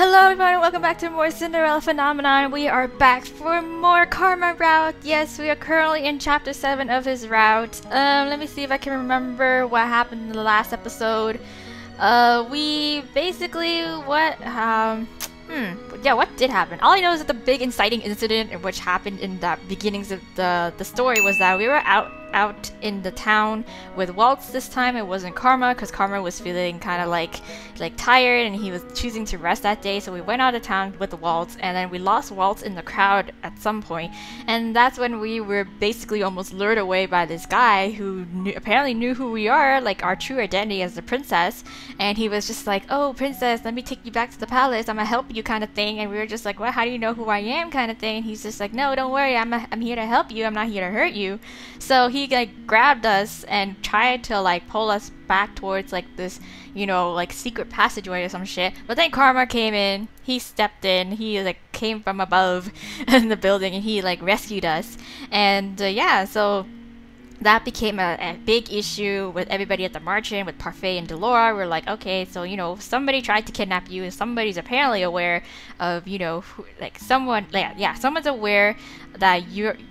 Hello everyone, welcome back to more Cinderella Phenomenon. We are back for more Karma route. Yes, we are currently in chapter 7 of his route. Let me see if I can remember what happened in the last episode. We basically, what did happen? All I know is that the big inciting incident which happened in the beginnings of the story was that we were out in the town with Waltz this time. It wasn't Karma, because Karma was feeling kind of like tired and he was choosing to rest that day, so we went out of town with Waltz, and then we lost Waltz in the crowd at some point, and that's when we were basically almost lured away by this guy who apparently knew who we are, like our true identity as the princess, and he was just like, "Oh princess, let me take you back to the palace, I'm gonna help you," kind of thing. And we were just like, "Well, how do you know who I am?" kind of thing. And he's just like, "No, don't worry, I'm here to help you, I'm not here to hurt you." So he grabbed us and tried to pull us back towards this, secret passageway or some shit. But then Karma came in, he stepped in, he came from above in the building, and he rescued us. And yeah, so that became a big issue with everybody at the march-in, with Parfait and Delora. We're like, okay, so somebody tried to kidnap you, and somebody's apparently aware of someone's aware that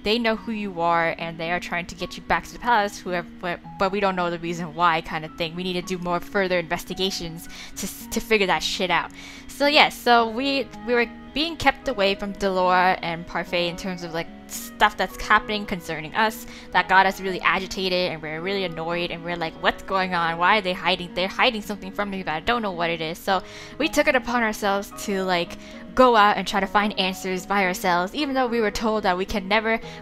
they know who you are, and they are trying to get you back to the palace, but we don't know the reason why, kind of thing. We need to do more further investigations to figure that shit out. So yes, so we were being kept away from Delora and Parfait in terms of stuff that's happening concerning us that got us really agitated, and we're really annoyed, and we're like, what's going on? Why are they hiding? They're hiding something from me, but I don't know what it is. So we took it upon ourselves to go out and try to find answers by ourselves, even though we were told that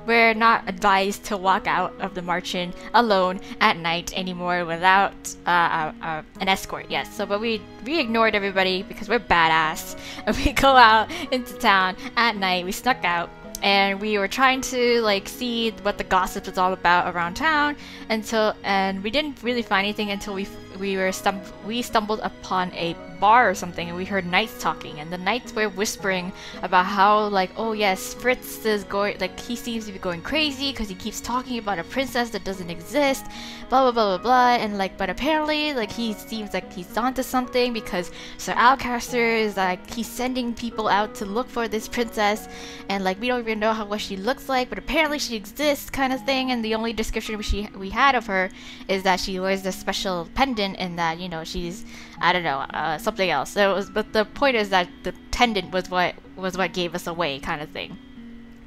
we're not advised to walk out of the march-in alone at night anymore without an escort. Yes, so but we ignored everybody because we're badass, and we go out into town at night. We snuck out, and we were trying to see what the gossip was all about around town, and we didn't really find anything until we stumbled upon a bar or something, and we heard knights talking, and the knights were whispering about how oh yes, Fritz is going, he seems to be going crazy because he keeps talking about a princess that doesn't exist, blah blah blah blah blah, and but apparently he seems like he's onto something, because Sir Alcaster is he's sending people out to look for this princess, and we don't even know what she looks like, but apparently she exists, kind of thing. And the only description we had of her is that she wears this special pendant, and that she's, I don't know, something else. But the point is that the pendant was what gave us away, kind of thing.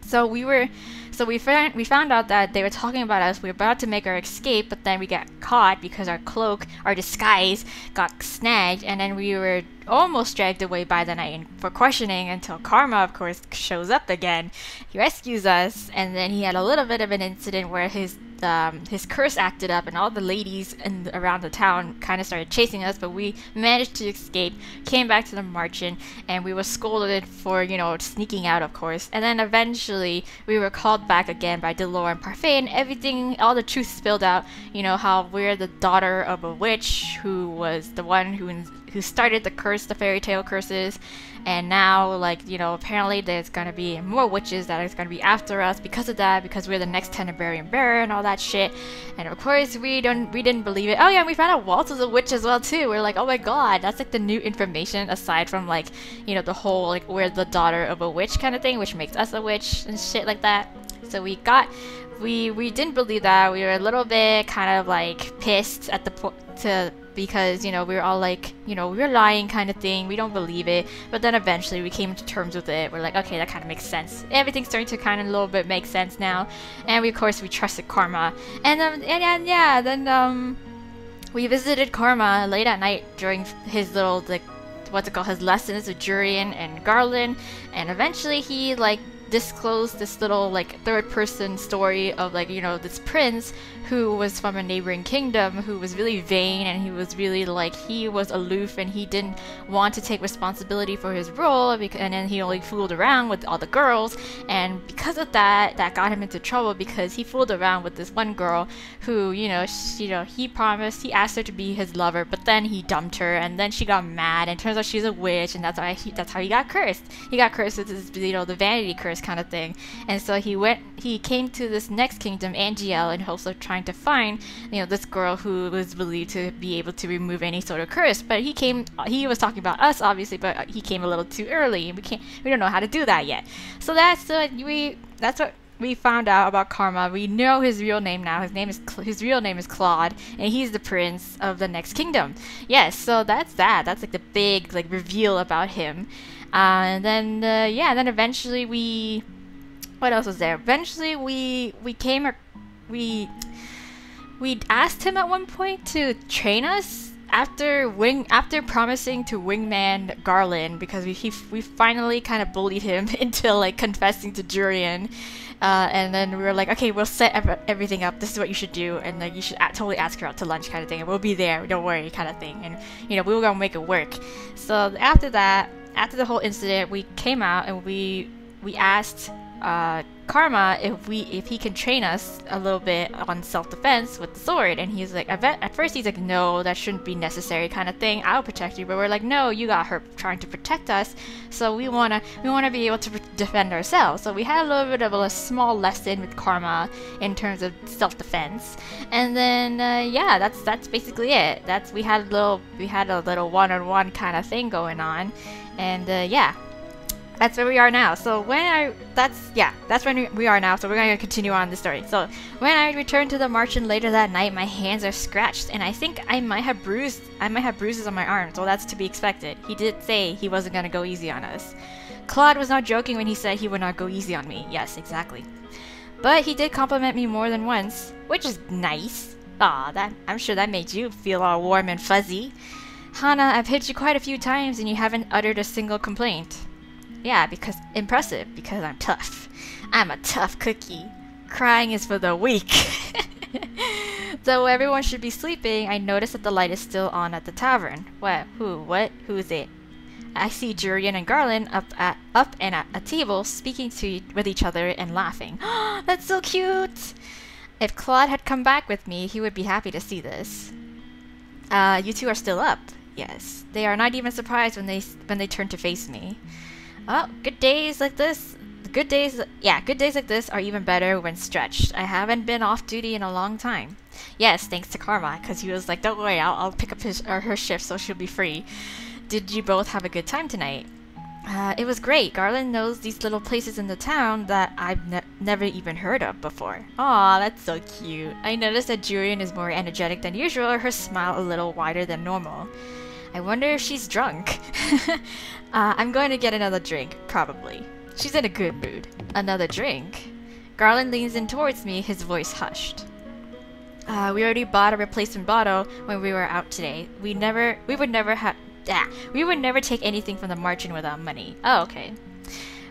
So we found out that they were talking about us. We were about to make our escape, but then we got caught because our disguise got snagged, and then we were almost dragged away by the knight for questioning, until Karma, of course, shows up again. He rescues us, and then he had a little bit of an incident where his curse acted up, and all the ladies around the town kind of started chasing us, but we managed to escape, came back to the march-in, and we were scolded for sneaking out, of course. And then eventually we were called back again by Delora and Parfait, and everything, all the truth spilled out. How we're the daughter of a witch who was the one who started the fairy tale curses, and now apparently there's gonna be more witches that is gonna be after us because of that, because we're the next Tenebarian bearer and all that shit. And of course we didn't believe it. Oh yeah, and we found out Waltz is a witch as well too. We're like, oh my god, that's the new information, aside from the whole we're the daughter of a witch kind of thing, which makes us a witch and shit like that. So we didn't believe that. We were a little bit kind of pissed at because we were all we're lying, kind of thing. We don't believe it. But then eventually we came to terms with it. We're like, okay, that kind of makes sense. Everything's starting to kind of a little bit make sense now. And of course we trusted Karma. Then we visited Karma late at night during his little his lessons with Jurian and Garland, and eventually he disclosed this little third-person story of this prince who was from a neighboring kingdom, who was really vain, and he was really he was aloof, and he didn't want to take responsibility for his role, and then he only fooled around with all the girls, and because of that got him into trouble, because he fooled around with this one girl who he asked her to be his lover, but then he dumped her, and then she got mad, and turns out she's a witch, and that's how he got cursed. He got cursed with this, the vanity curse kind of thing. And so he came to this next kingdom, Angiel, in hopes of trying to find, this girl who was believed to be able to remove any sort of curse. But he was talking about us, obviously, but he came a little too early. We don't know how to do that yet. So that's what we found out about Karma. We know his real name now. His real name is Claude, and he's the prince of the next kingdom. Yes, so that's that. That's like the big reveal about him. And then then eventually what else was there? Eventually we asked him at one point to train us after promising to wingman Garland, because we finally kind of bullied him into confessing to Jurian. And then we were like, okay, we'll set everything up. This is what you should do, and you should totally ask her out to lunch, kind of thing. And we'll be there. Don't worry, kind of thing. And we were gonna make it work. So after the whole incident, we came out and we asked Karma if he can train us a little bit on self-defense with the sword. And he's like, at first he's like, no, that shouldn't be necessary, kind of thing. I'll protect you. But we're like, no, you got her trying to protect us, so we wanna be able to defend ourselves. So we had a little bit of a small lesson with Karma in terms of self-defense. And then that's basically it. We had a little one-on-one kind of thing going on. And that's where we are now. So that's when we are now. So we're going to continue on the story. So when I returned to the marchand later that night, my hands are scratched, and I think I might have bruises on my arms. Well, that's to be expected. He did say he wasn't going to go easy on us. Claude was not joking when he said he would not go easy on me. Yes, exactly. But he did compliment me more than once, which is nice. I'm sure that made you feel all warm and fuzzy. Hana, I've hit you quite a few times and you haven't uttered a single complaint. Yeah, because I'm tough. I'm a tough cookie. Crying is for the weak. Though everyone should be sleeping, I notice that the light is still on at the tavern. What? Who's it? I see Jurian and Garland up and at a table speaking with each other and laughing. That's so cute! If Claude had come back with me, he would be happy to see this. You two are still up. Yes. They are not even surprised when they turn to face me. Oh, good days like this are even better when stretched. I haven't been off duty in a long time. Yes, thanks to Karma, because he was like, don't worry, I'll pick up her shift so she'll be free. Did you both have a good time tonight? It was great. Garland knows these little places in the town that I've never even heard of before. Aw, that's so cute. I noticed that Jurian is more energetic than usual, her smile a little wider than normal. I wonder if she's drunk. I'm going to get another drink, probably. She's in a good mood. Another drink? Garland leans in towards me, his voice hushed. We already bought a replacement bottle when we were out today. We would never take anything from the margin without money. Oh, okay.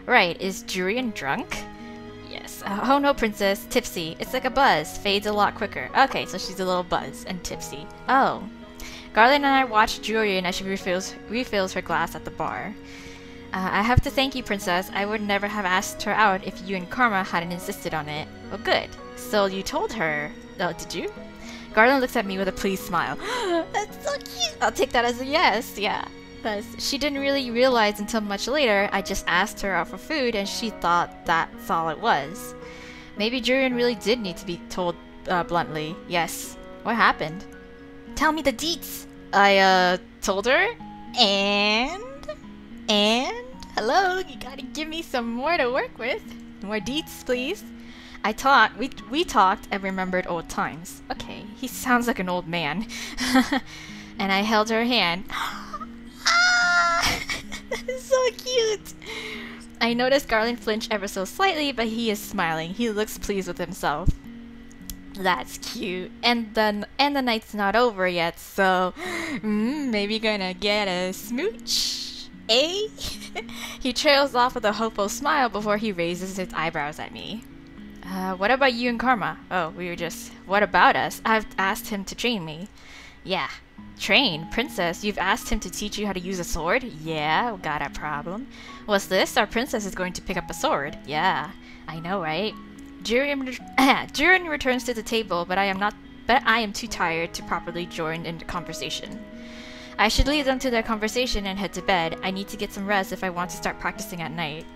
Right, is Jurian drunk? Yes. Oh no, princess. Tipsy. It's like a buzz. Fades a lot quicker. Okay, so she's a little buzz and tipsy. Oh. Garland and I watched Jurian as she refills her glass at the bar. I have to thank you, princess. I would never have asked her out if you and Karma hadn't insisted on it. Oh, good. So you told her. Oh, did you? Garland looks at me with a pleased smile. That's so cute! I'll take that as a yes, yeah. She didn't really realize until much later I just asked her out for food and she thought that's all it was. Maybe Jurian really did need to be told bluntly. Yes. What happened? Tell me the deets! I told her, and hello, you gotta give me some more to work with. More deets, please. We talked and remembered old times. Okay, he sounds like an old man. And I held her hand. That is so cute! I noticed Garland flinch ever so slightly, but he is smiling. He looks pleased with himself. That's cute. And the night's not over yet, so maybe gonna get a smooch, eh? He trails off with a hopeful smile before he raises his eyebrows at me. What about you and Karma? Oh, what about us? I've asked him to train me. Yeah. Train? Princess, you've asked him to teach you how to use a sword? Yeah, got a problem. What's this? Our princess is going to pick up a sword. Yeah, I know, right? Jurian returns to the table, but I am too tired to properly join in the conversation. I should leave them to their conversation and head to bed. I need to get some rest if I want to start practicing at night.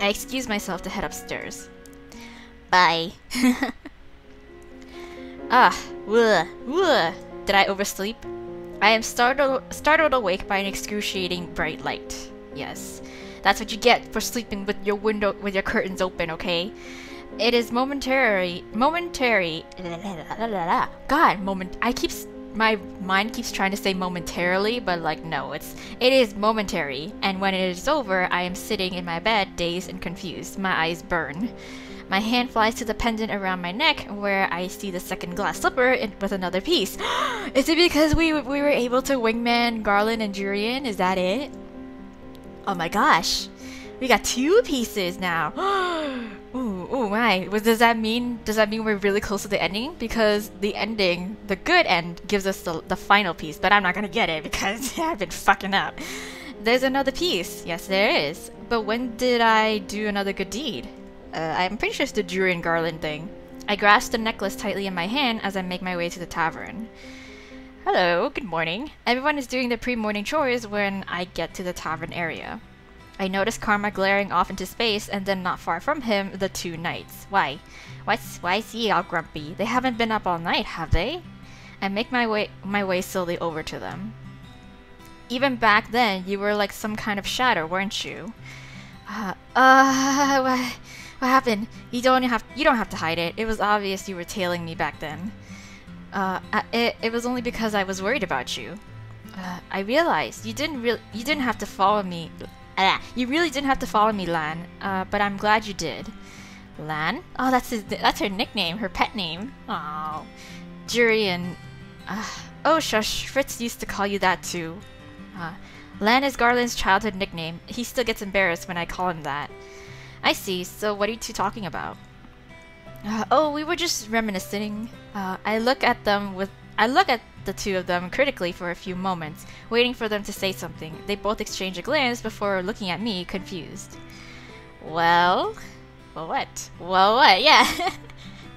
I excuse myself to head upstairs. Bye. Did I oversleep? I am startled awake by an excruciating bright light. Yes, that's what you get for sleeping with your curtains open, okay? It is momentary. God, my mind keeps trying to say momentarily, but like no, it is momentary. And when it is over, I am sitting in my bed, dazed and confused. My eyes burn. My hand flies to the pendant around my neck, where I see the second glass slipper with another piece. Is it because we were able to wingman Garland and Jurian? Is that it? Oh my gosh, we got 2 pieces now. Ooh, my. Does that mean we're really close to the ending? Because the ending, the good end, gives us the final piece, but I'm not gonna get it because I've been fucking up. There's another piece. Yes, there is. But when did I do another good deed? I'm pretty sure it's the Jurian Garland thing. I grasp the necklace tightly in my hand as I make my way to the tavern. Hello, good morning. Everyone is doing their pre-morning chores when I get to the tavern area. I notice Karma glaring off into space, and then not far from him, the 2 knights. Why is he all grumpy? They haven't been up all night, have they? I make my way slowly over to them. Even back then, you were like some kind of shadow, weren't you? What happened? You don't have to hide it. It was obvious you were tailing me back then. It was only because I was worried about you. I realized you didn't have to follow me. You really didn't have to follow me, Lan. But I'm glad you did. Lan? Oh, that's her nickname, her pet name. Oh, Jurian. Oh, shush. Fritz used to call you that too. Lan is Garland's childhood nickname. He still gets embarrassed when I call him that. I see. So what are you 2 talking about? Oh, we were just reminiscing. I look at the 2 of them critically for a few moments, waiting for them to say something. They both exchange a glance before looking at me, confused. Well, what? Yeah.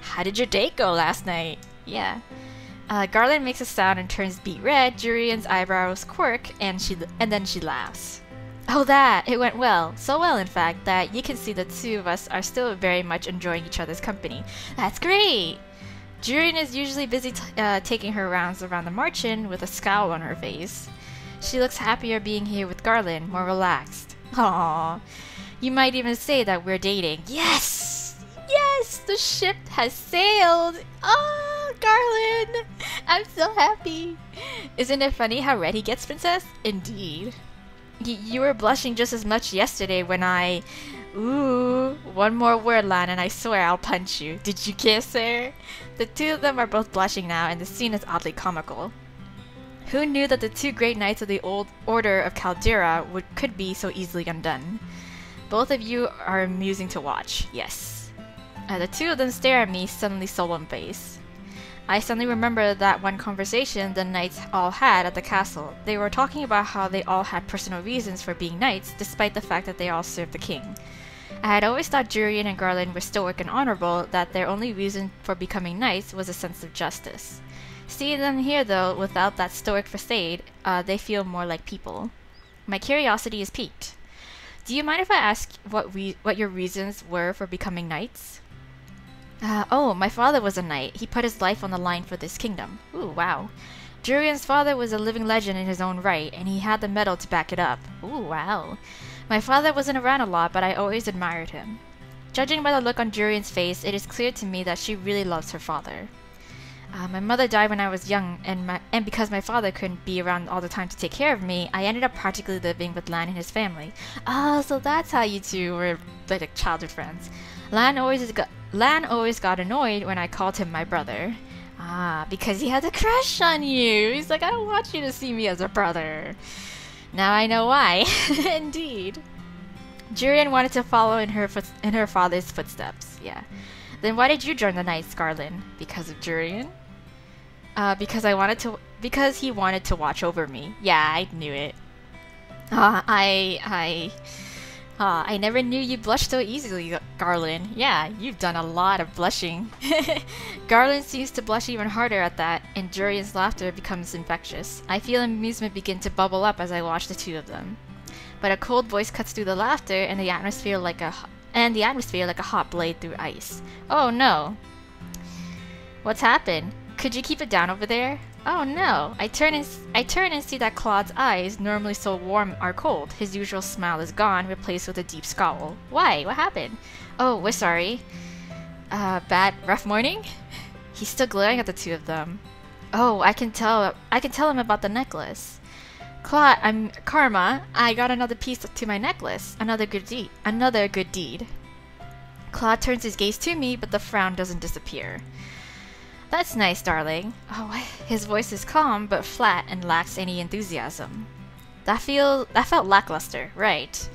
How did your date go last night? Yeah. Garland makes a sound and turns beet red. Jurian's eyebrows quirk, and then she laughs. Oh, it went well. So well, in fact, that you can see the 2 of us are still very much enjoying each other's company. That's great! Jurian is usually busy taking her rounds around the march-in with a scowl on her face. She looks happier being here with Garland, more relaxed. Aww. You might even say that we're dating. Yes! Yes! The ship has sailed! Oh, Garland! I'm so happy! Isn't it funny how red he gets, Princess? Indeed. You were blushing just as much yesterday when I... Ooh, one more word, Lan, and I swear I'll punch you. Did you kiss her? The 2 of them are both blushing now, and the scene is oddly comical. Who knew that the 2 great knights of the old Order of Caldera could be so easily undone? Both of you are amusing to watch, yes. The 2 of them stare at me, suddenly solemn-faced. I suddenly remember that one conversation the knights all had at the castle. They were talking about how they all had personal reasons for being knights, despite the fact that they all served the king. I had always thought Jurian and Garland were stoic and honorable, that their only reason for becoming knights was a sense of justice. Seeing them here, though, without that stoic facade, they feel more like people. My curiosity is piqued. Do you mind if I ask what your reasons were for becoming knights? Oh, my father was a knight. He put his life on the line for this kingdom. Ooh, wow. Jurian's father was a living legend in his own right, and he had the medal to back it up. Ooh, wow. My father wasn't around a lot, but I always admired him. Judging by the look on Jurian's face, it is clear to me that she really loves her father. My mother died when I was young, and because my father couldn't be around all the time to take care of me, I ended up practically living with Lan and his family. Oh, so that's how you 2 were like childhood friends. Lan always got annoyed when I called him my brother. Ah, because he had a crush on you. He's like, I don't want you to see me as a brother. Now I know why. Indeed. Jurian wanted to follow in her father's footsteps. Yeah. Then why did you join the Knights, Garland? Because of Jurian? Because he wanted to watch over me. Yeah, I knew it. I never knew you blushed so easily, Garland. Yeah, you've done a lot of blushing. Garland seems to blush even harder at that, and Jurian's laughter becomes infectious. I feel amusement begin to bubble up as I watch the 2 of them. but a cold voice cuts through the laughter and the atmosphere like a hot blade through ice. Oh no. What's happened? Could you keep it down over there? Oh no. I turn and see that Claude's eyes, normally so warm, are cold. His usual smile is gone, replaced with a deep scowl. Why? What happened? Oh, we're sorry. Rough morning? He's still glaring at the two of them. Oh, I can tell him about the necklace. Karma, I got another piece to my necklace. Another good deed. Claude turns his gaze to me, but the frown doesn't disappear. That's nice, darling. Oh, his voice is calm, but flat and lacks any enthusiasm. That felt lackluster, right?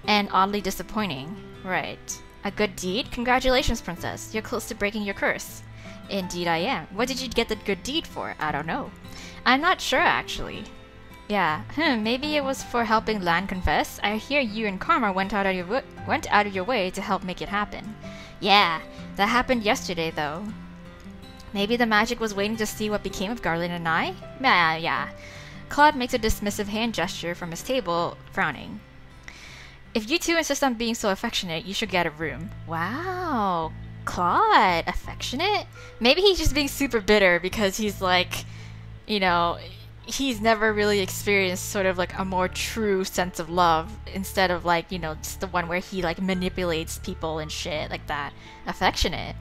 And oddly disappointing, right? A good deed? Congratulations, princess. You're close to breaking your curse. Indeed I am. What did you get the good deed for? I don't know. I'm not sure, actually. Yeah, maybe it was for helping Lan confess. I hear you and Karma went out of your way to help make it happen. Yeah, that happened yesterday, though. Maybe the magic was waiting to see what became of Garland and I? Yeah. Claude makes a dismissive hand gesture from his table, frowning. If you two insist on being so affectionate, you should get a room. Wow, Claude, affectionate? Maybe he's just being super bitter because he's like, you know, he's never really experienced sort of like a more true sense of love instead of like, you know, just the one where he like manipulates people and shit like that. Affectionate.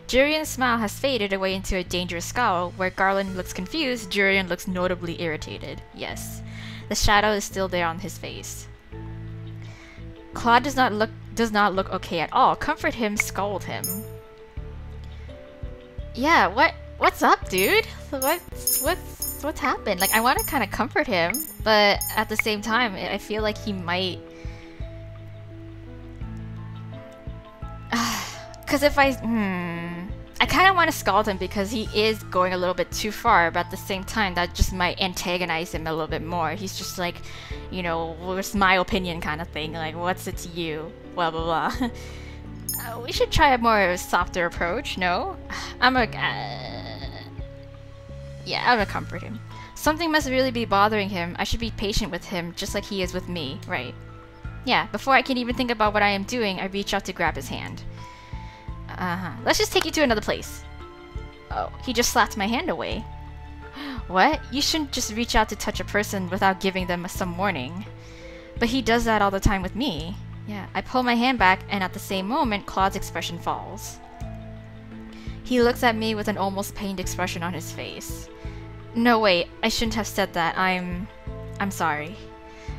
Jurian's smile has faded away into a dangerous scowl. Where Garland looks confused, Jurian looks notably irritated. Yes, the shadow is still there on his face. Claude does not look okay at all. Comfort him, scold him. Yeah, what's up, dude? What's happened? Like, I want to kind of comfort him, but at the same time, I feel like he might. Because if I kind of want to scold him because he is going a little bit too far, but at the same time, that just might antagonize him a little bit more. He's just like, you know, what's my opinion kind of thing. Like, what's it to you? Blah, blah, blah. We should try a more softer approach, no? I'm gonna comfort him. Something must really be bothering him. I should be patient with him, just like he is with me, right? Yeah, before I can even think about what I am doing, I reach out to grab his hand. Let's just take you to another place. Oh, he just slapped my hand away. What? You shouldn't just reach out to touch a person without giving them some warning. But he does that all the time with me. Yeah, I pull my hand back, and at the same moment, Claude's expression falls. He looks at me with an almost pained expression on his face. No, wait, I shouldn't have said that. I'm sorry.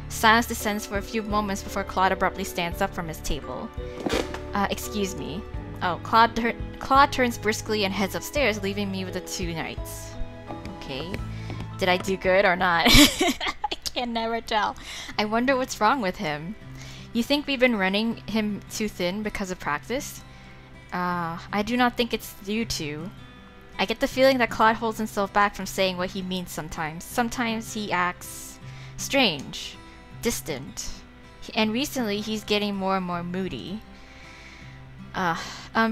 Silence descends for a few moments before Claude abruptly stands up from his table. Excuse me. Oh, Claude turns briskly and heads upstairs, leaving me with the two knights. Okay. Did I do good or not? I can never tell. I wonder what's wrong with him. You think we've been running him too thin because of practice? I do not think it's due to. I get the feeling that Claude holds himself back from saying what he means sometimes. Sometimes he acts strange, distant, and recently he's getting more and more moody.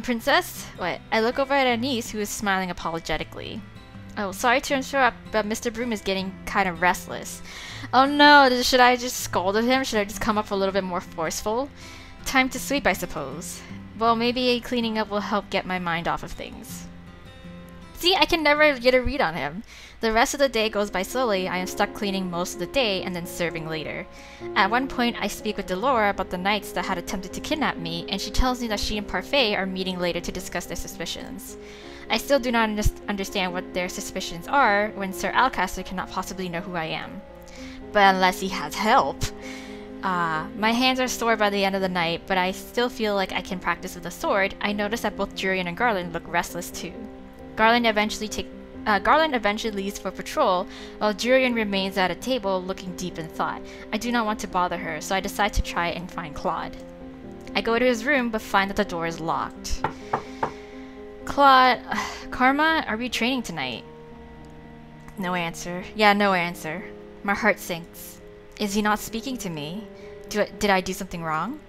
Princess? What? I look over at Anise, who is smiling apologetically. Oh, sorry to interrupt, but Mr. Broom is getting kind of restless. Oh no, should I just scold at him? Should I just come up a little bit more forceful? Time to sleep, I suppose. Well, maybe cleaning up will help get my mind off of things. See, I can never get a read on him. The rest of the day goes by slowly. I am stuck cleaning most of the day and then serving later. At one point, I speak with Delora about the knights that had attempted to kidnap me, and she tells me that she and Parfait are meeting later to discuss their suspicions. I still do not understand what their suspicions are when Sir Alcaster cannot possibly know who I am. But unless he has help. My hands are sore by the end of the night, but I still feel like I can practice with a sword. I notice that both Jurian and Garland look restless too. Garland eventually leaves for patrol, while Jurian remains at a table looking deep in thought. I do not want to bother her, so I decide to try and find Claude. I go to his room, but find that the door is locked. Claude... Karma, are we training tonight? No answer. Yeah, no answer. My heart sinks. Is he not speaking to me? Did I do something wrong?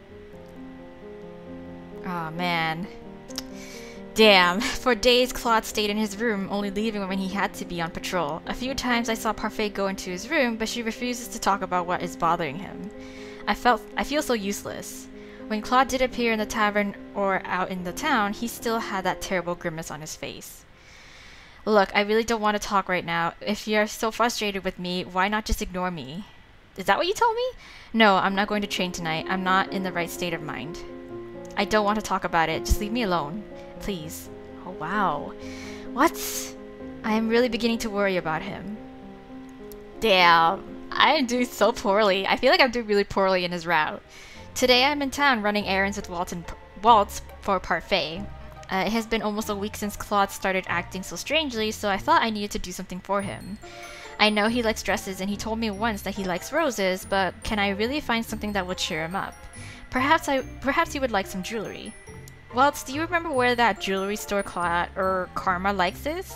Oh man. Damn. For days, Claude stayed in his room, only leaving when he had to be on patrol. A few times I saw Parfait go into his room, but she refuses to talk about what is bothering him. I feel so useless. When Claude did appear in the tavern or out in the town, he still had that terrible grimace on his face. Look, I really don't want to talk right now. If you're so frustrated with me, why not just ignore me? Is that what you told me? No, I'm not going to train tonight. I'm not in the right state of mind. I don't want to talk about it. Just leave me alone. Please. Oh, wow. What? I am really beginning to worry about him. Damn. I am doing so poorly. I feel like I'm doing really poorly in his route. Today I'm in town running errands with Waltz for Parfait. It has been almost a week since Claude started acting so strangely, so I thought I needed to do something for him. I know he likes dresses and he told me once that he likes roses, but can I really find something that would cheer him up? Perhaps he would like some jewelry. Waltz, do you remember where that jewelry store Claude or Karma likes is?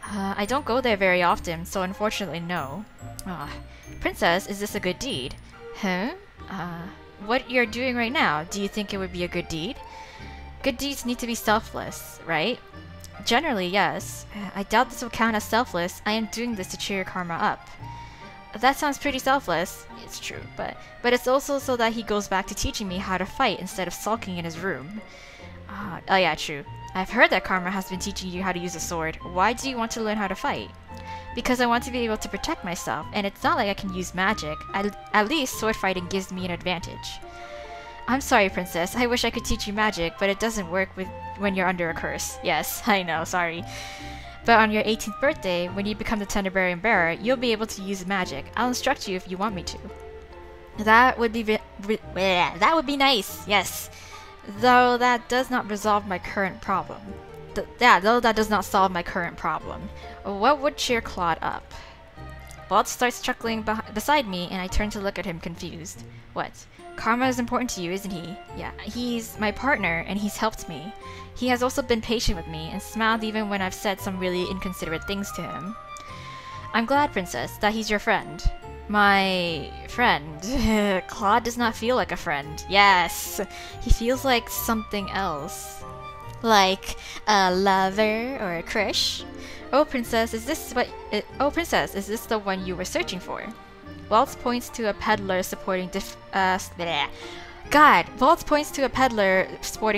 I don't go there very often, so unfortunately no. Princess, is this a good deed? Huh? What you're doing right now, do you think it would be a good deed? Good deeds need to be selfless, right? Generally, yes. I doubt this will count as selfless. I am doing this to cheer Karma up. That sounds pretty selfless. It's true, but it's also so that he goes back to teaching me how to fight instead of sulking in his room. Oh yeah, true. I've heard that Karma has been teaching you how to use a sword. Why do you want to learn how to fight? Because I want to be able to protect myself, and it's not like I can use magic. At least sword fighting gives me an advantage. I'm sorry, Princess. I wish I could teach you magic, but it doesn't work when you're under a curse. Yes, I know, sorry. But on your 18th birthday, when you become the Tenderberry Bearer, you'll be able to use magic. I'll instruct you if you want me to. That would be nice, yes. Though that does not resolve my current problem. Though that does not solve my current problem. What would cheer Claude up? Walt starts chuckling beside me, and I turn to look at him confused. What? Karma is important to you, isn't he? Yeah, he's my partner, and he's helped me. He has also been patient with me, and smiled even when I've said some really inconsiderate things to him. I'm glad, Princess, that he's your friend. My friend. Claude does not feel like a friend. Yes, he feels like something else. Like a lover or a crush. Oh, Princess, is this the one you were searching for? Waltz points to a peddler sporting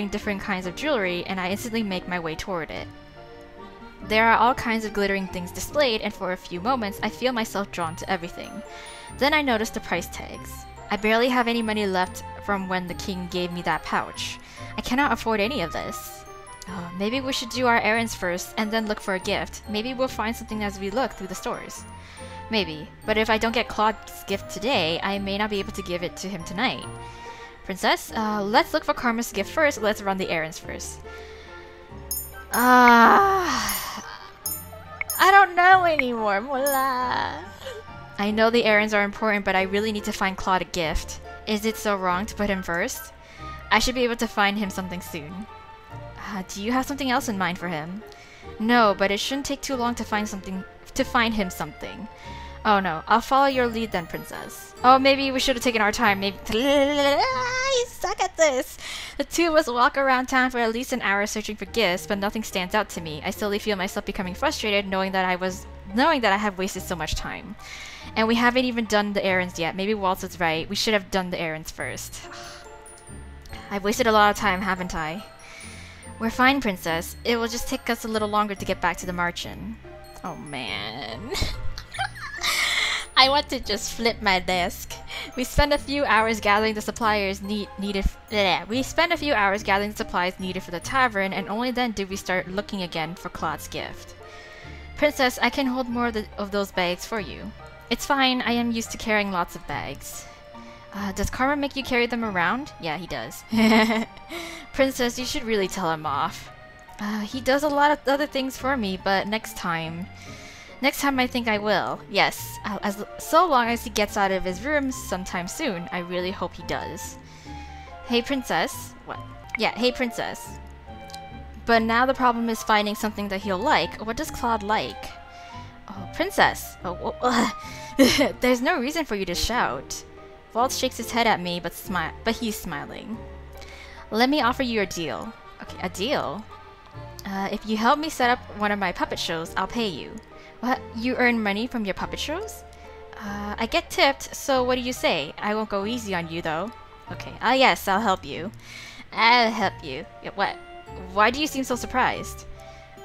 different kinds of jewelry, and I instantly make my way toward it. There are all kinds of glittering things displayed, and for a few moments I feel myself drawn to everything. Then I notice the price tags. I barely have any money left from when the king gave me that pouch. I cannot afford any of this. Maybe we should do our errands first and then look for a gift. Maybe we'll find something as we look through the stores. Maybe, but if I don't get Claude's gift today, I may not be able to give it to him tonight. Princess, let's look for Karma's gift first. Let's run the errands first. I don't know anymore, Mola. I know the errands are important, but I really need to find Claude a gift. Is it so wrong to put him first? I should be able to find him something soon. Do you have something else in mind for him? No, but it shouldn't take too long to find him something. Oh no, I'll follow your lead then, Princess. Oh, maybe we should have taken our time. Maybe I suck at this. The two of us walk around town for at least an hour searching for gifts, but nothing stands out to me. I slowly feel myself becoming frustrated, knowing that I have wasted so much time. And we haven't even done the errands yet. Maybe Waltz is right. We should have done the errands first. I've wasted a lot of time, haven't I? We're fine, Princess. It will just take us a little longer to get back to the Marchen. Oh man. I want to just flip my desk. We spent a few hours gathering the supplies needed for the tavern, and only then did we start looking again for Claude's gift. Princess, I can hold more of those bags for you. It's fine, I am used to carrying lots of bags. Does Karma make you carry them around? Yeah, he does. Princess, you should really tell him off. He does a lot of other things for me, but next time I think I will. Yes, so long as he gets out of his room sometime soon. I really hope he does. Hey, Princess. What? Yeah, hey, Princess. But now the problem is finding something that he'll like. What does Claude like? Oh, Princess. There's no reason for you to shout. Waltz shakes his head at me, but he's smiling. Let me offer you a deal. Okay, a deal? If you help me set up one of my puppet shows, I'll pay you. What? You earn money from your puppet shows? I get tipped, so what do you say? I won't go easy on you, though. Okay, yes, I'll help you. I'll help you. Yeah, what? Why do you seem so surprised?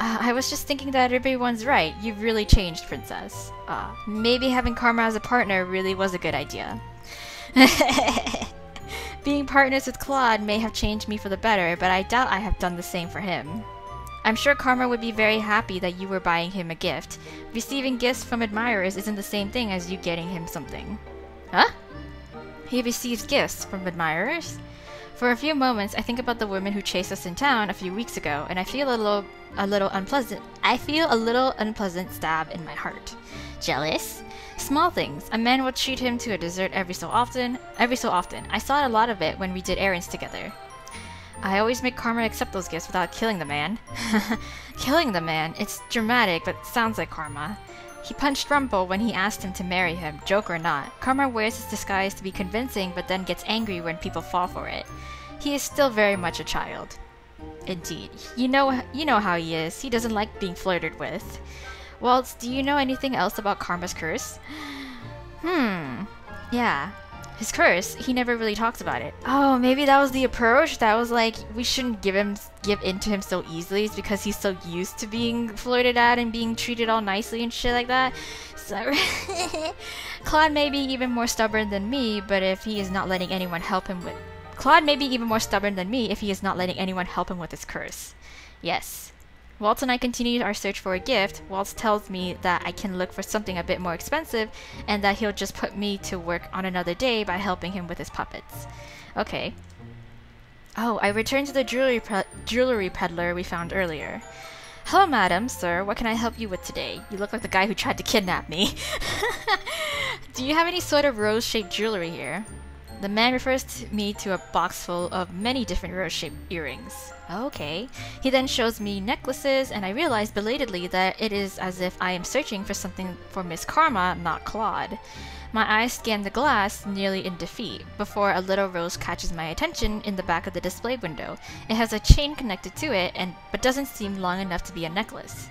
I was just thinking that everyone's right. You've really changed, Princess. Maybe having Karma as a partner really was a good idea. Being partners with Claude may have changed me for the better, but I doubt I have done the same for him. I'm sure Karma would be very happy that you were buying him a gift. Receiving gifts from admirers isn't the same thing as you getting him something. Huh? He receives gifts from admirers? For a few moments, I think about the woman who chased us in town a few weeks ago, and I feel a little unpleasant stab in my heart. Jealous? Small things. A man will treat him to a dessert every so often. I saw a lot of it when we did errands together. I always make Karma accept those gifts without killing the man. Killing the man? It's dramatic, but sounds like Karma. He punched Rumple when he asked him to marry him, joke or not. Karma wears his disguise to be convincing, but then gets angry when people fall for it. He is still very much a child. Indeed. You know how he is. He doesn't like being flirted with. Waltz, do you know anything else about Karma's curse? Yeah. His curse, he never really talks about it. Oh, maybe that was the approach? That was like, we shouldn't give in to him so easily. It's because he's so used to being flirted at and being treated all nicely and shit like that. So, Claude may be even more stubborn than me, but if he is not letting anyone help him with... Claude may be even more stubborn than me if he is not letting anyone help him with his curse. Yes. Waltz and I continue our search for a gift. Waltz tells me that I can look for something a bit more expensive and that he'll just put me to work on another day by helping him with his puppets. Okay. Oh, I returned to the jewelry peddler we found earlier. Hello, madam, sir. What can I help you with today? You look like the guy who tried to kidnap me. Do you have any sort of rose-shaped jewelry here? The man refers me to a box full of many different rose-shaped earrings. Okay. He then shows me necklaces, and I realize belatedly that it is as if I am searching for something for Miss Karma, not Claude. My eyes scan the glass, nearly in defeat, before a little rose catches my attention in the back of the display window. It has a chain connected to it, but doesn't seem long enough to be a necklace.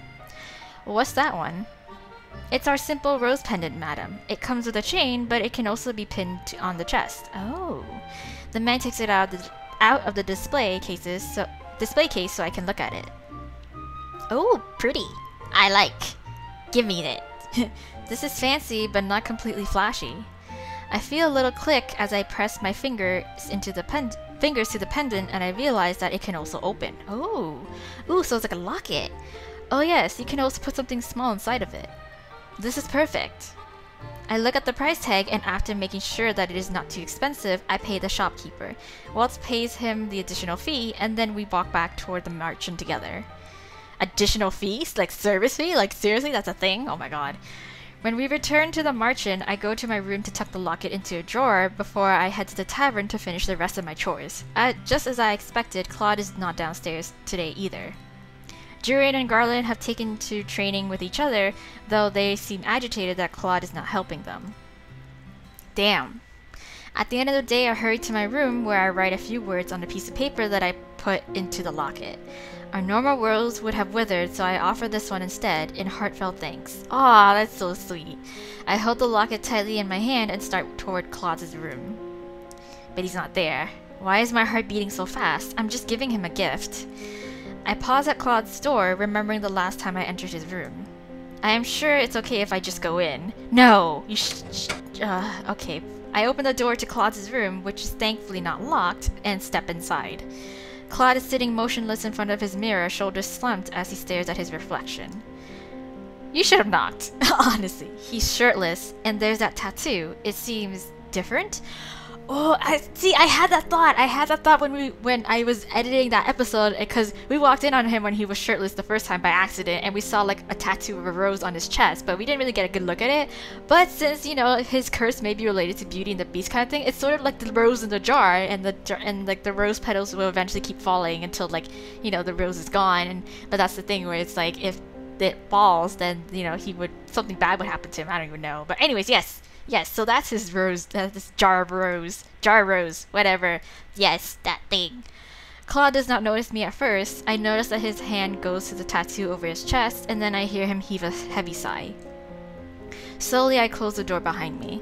What's that one? It's our simple rose pendant, madam. It comes with a chain, but it can also be pinned on the chest. Oh. The man takes it out of the display case so I can look at it. Oh, pretty. I like. Give me it. This is fancy, but not completely flashy. I feel a little click as I press my fingers to the pendant, and I realize that it can also open. Oh. Ooh, so it's like a locket. Oh yes, you can also put something small inside of it. This is perfect. I look at the price tag, and after making sure that it is not too expensive, I pay the shopkeeper. Waltz pays him the additional fee, and then we walk back toward the merchant together. Additional fees? Like service fee? Like seriously, that's a thing? Oh my god. When we return to the merchant, I go to my room to tuck the locket into a drawer before I head to the tavern to finish the rest of my chores. Just as I expected, Claude is not downstairs today either. Jurian and Garland have taken to training with each other, though they seem agitated that Claude is not helping them. Damn. At the end of the day, I hurry to my room where I write a few words on a piece of paper that I put into the locket. Our normal rose would have withered, so I offer this one instead, in heartfelt thanks. Aw, that's so sweet. I hold the locket tightly in my hand and start toward Claude's room. But he's not there. Why is my heart beating so fast? I'm just giving him a gift. I pause at Claude's door, remembering the last time I entered his room. I am sure it's okay if I just go in. No! Okay. I open the door to Claude's room, which is thankfully not locked, and step inside. Claude is sitting motionless in front of his mirror, shoulders slumped as he stares at his reflection. You should have knocked, honestly. He's shirtless, and there's that tattoo. It seems different. Oh, I had that thought when I was editing that episode, because we walked in on him when he was shirtless the first time by accident, and we saw like a tattoo of a rose on his chest, but we didn't really get a good look at it. But since, you know, his curse may be related to Beauty and the Beast kind of thing, it's sort of like the rose in the jar, and like the rose petals will eventually keep falling until, like, you know, the rose is gone. But that's the thing where it's like, if it falls, then, you know, something bad would happen to him. I don't even know. But anyways, yes, so that's his rose, this jar of rose, whatever. Yes, that thing. Claude does not notice me at first. I notice that his hand goes to the tattoo over his chest, and then I hear him heave a heavy sigh. Slowly, I close the door behind me.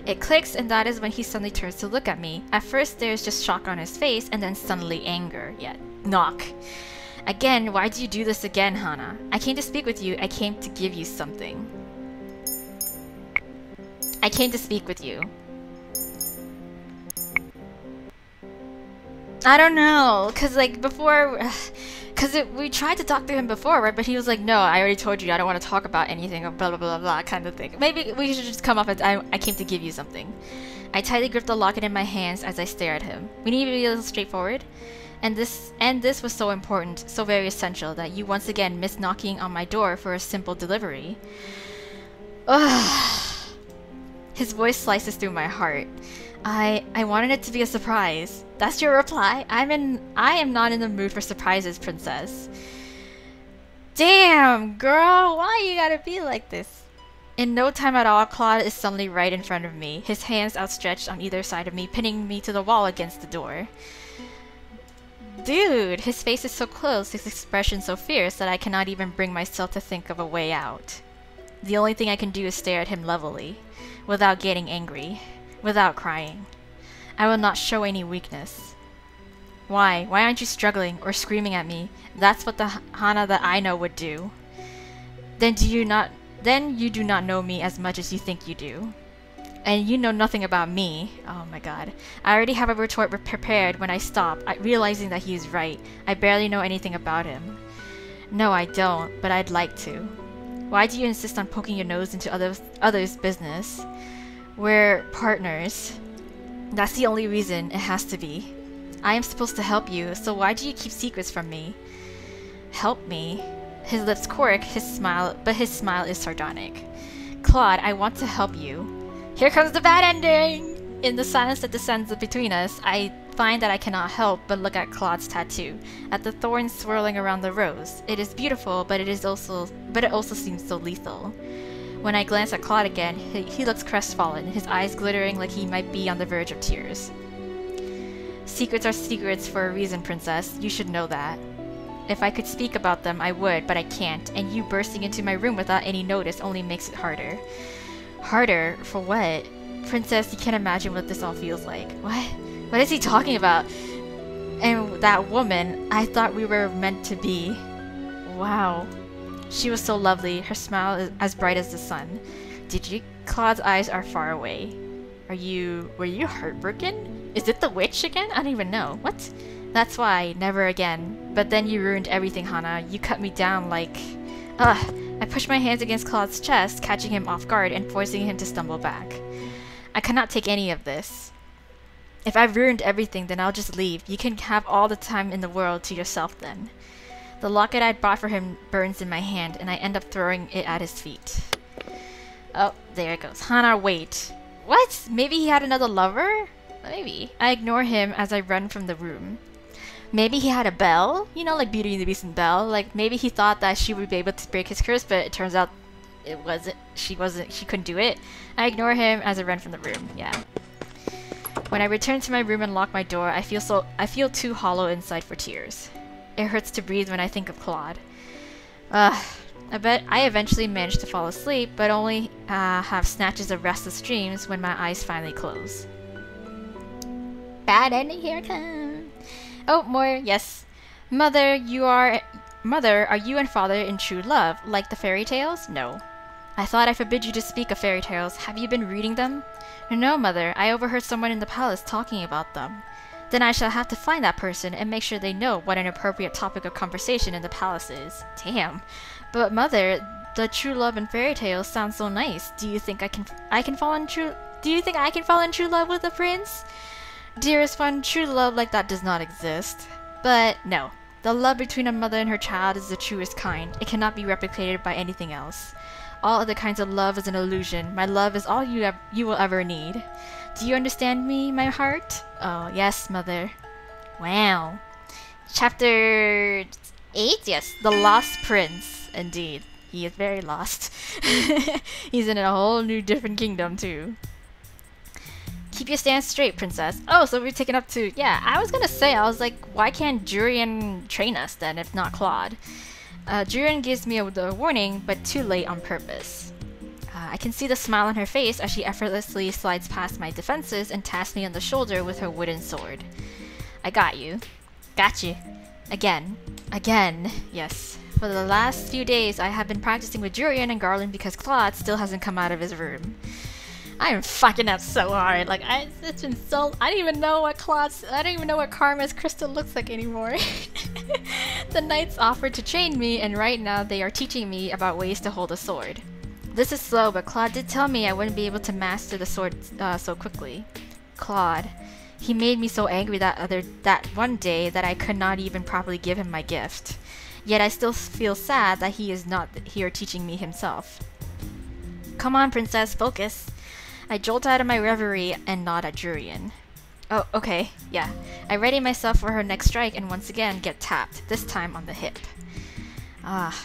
It clicks, and that is when he suddenly turns to look at me. At first, there's just shock on his face, and then suddenly anger. Yeah, knock. Again, why do you do this again, Hana? I came to speak with you. I came to give you something. I came to speak with you. I don't know, cause like before, we tried to talk to him before, right? But he was like, no, I already told you I don't want to talk about anything, or blah blah blah blah kind of thing. Maybe we should just come up as I came to give you something. I tightly grip the locket in my hands as I stare at him. We need to be a little straightforward. And this was so important, so very essential, that you once again missed knocking on my door for a simple delivery. Ugh. His voice slices through my heart. I wanted it to be a surprise. That's your reply? I am not in the mood for surprises, princess. Damn, girl, why you gotta be like this? In no time at all, Claude is suddenly right in front of me, his hands outstretched on either side of me, pinning me to the wall against the door. Dude, his face is so close, his expression so fierce that I cannot even bring myself to think of a way out. The only thing I can do is stare at him levelly, without getting angry, without crying. I will not show any weakness. Why? Why aren't you struggling or screaming at me? That's what the Hana that I know would do. Then you do not know me as much as you think you do. And you know nothing about me. Oh my god. I already have a retort prepared when I stop, realizing that he is right. I barely know anything about him. No, I don't, but I'd like to. Why do you insist on poking your nose into others' business? We're partners. That's the only reason it has to be. I am supposed to help you, so why do you keep secrets from me? Help me? His lips quirk, but his smile is sardonic. Claude, I want to help you. Here comes the bad ending! In the silence that descends between us, I find that I cannot help but look at Claude's tattoo, at the thorns swirling around the rose. It is beautiful, but it also seems so lethal. When I glance at Claude again, he looks crestfallen, his eyes glittering like he might be on the verge of tears. Secrets are secrets for a reason, princess. You should know that. If I could speak about them, I would, but I can't, and you bursting into my room without any notice only makes it harder. Harder? For what? Princess, you can't imagine what this all feels like. What? What is he talking about? And that woman, I thought we were meant to be. Wow. She was so lovely, her smile is as bright as the sun. Did you? Claude's eyes are far away. Were you heartbroken? Is it the witch again? I don't even know. What? That's why, never again. But then you ruined everything, Hana. You cut me down like... Ugh. I pushed my hands against Claude's chest, catching him off guard and forcing him to stumble back. I cannot take any of this. If I've ruined everything, then I'll just leave. You can have all the time in the world to yourself then. The locket I'd bought for him burns in my hand, and I end up throwing it at his feet. Oh, there it goes. Hana, wait. What? Maybe he had another lover? Maybe. I ignore him as I run from the room. Maybe he had a bell? You know, like Beauty and the Beast and Belle? Like, maybe he thought that she would be able to break his curse, but it turns out it wasn't. She couldn't do it. I ignore him as I run from the room. Yeah. When I return to my room and lock my door, I feel too hollow inside for tears. It hurts to breathe when I think of Claude. I bet I eventually managed to fall asleep, but only have snatches of restless dreams when my eyes finally close. Bad ending, here it comes. Oh, more, yes. Mother, are you and father in true love, like the fairy tales? No. I thought I forbid you to speak of fairy tales. Have you been reading them? No, mother. I overheard someone in the palace talking about them. Then I shall have to find that person and make sure they know what an appropriate topic of conversation in the palace is. Damn. But mother, the true love in fairy tales sounds so nice. Do you think I can fall in true love with a prince? Dearest one, true love like that does not exist. But no. The love between a mother and her child is the truest kind. It cannot be replicated by anything else. All other kinds of love is an illusion. My love is all you will ever need. Do you understand me, my heart? Oh, yes, mother. Wow. Chapter 8? Yes, The Lost Prince. Indeed. He is very lost. He's in a whole new different kingdom, too. Keep your stance straight, princess. Oh, so we're taken up to... Yeah, I was gonna say, I was like, why can't Jurian train us then, if not Claude? Jurian gives me a warning, but too late on purpose. I can see the smile on her face as she effortlessly slides past my defenses and taps me on the shoulder with her wooden sword. I got you. Got you. Again. Again. Yes. For the last few days, I have been practicing with Jurian and Garland because Claude still hasn't come out of his room. I am fucking up so hard. Like, it's been so... I don't even know what Karma's crystal looks like anymore. The knights offered to train me, and right now they are teaching me about ways to hold a sword. This is slow, but Claude did tell me I wouldn't be able to master the sword so quickly. Claude. He made me so angry that one day that I could not even properly give him my gift. Yet I still feel sad that he is not here teaching me himself. Come on, princess, focus. I jolt out of my reverie and nod at Jurian. Oh, okay, yeah. I ready myself for her next strike and once again get tapped, this time on the hip.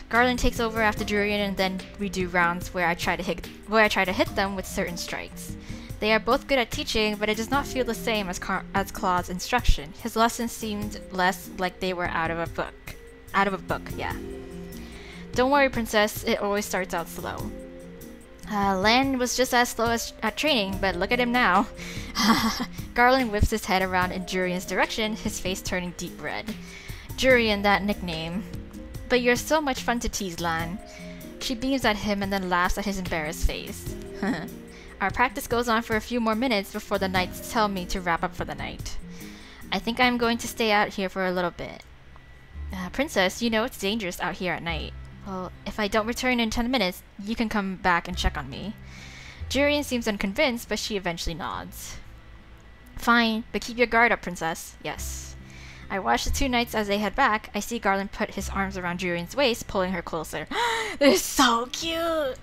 Garland takes over after Jurian, and then we do rounds where I try to hit them with certain strikes. They are both good at teaching, but it does not feel the same as Claude's instruction. His lessons seemed less like they were out of a book. Out of a book, yeah. Don't worry, princess, it always starts out slow. Lan was just as slow at training, but look at him now. Garland whips his head around in Jurian's direction, his face turning deep red. Jurian, that nickname. But you're so much fun to tease, Lan. She beams at him and then laughs at his embarrassed face. Our practice goes on for a few more minutes before the knights tell me to wrap up for the night. I think I'm going to stay out here for a little bit. Princess, you know it's dangerous out here at night. Well, if I don't return in 10 minutes, you can come back and check on me. Jurian seems unconvinced, but she eventually nods. Fine, but keep your guard up, princess. Yes. I watch the two knights as they head back. I see Garland put his arms around Jurian's waist, pulling her closer. They're so cute!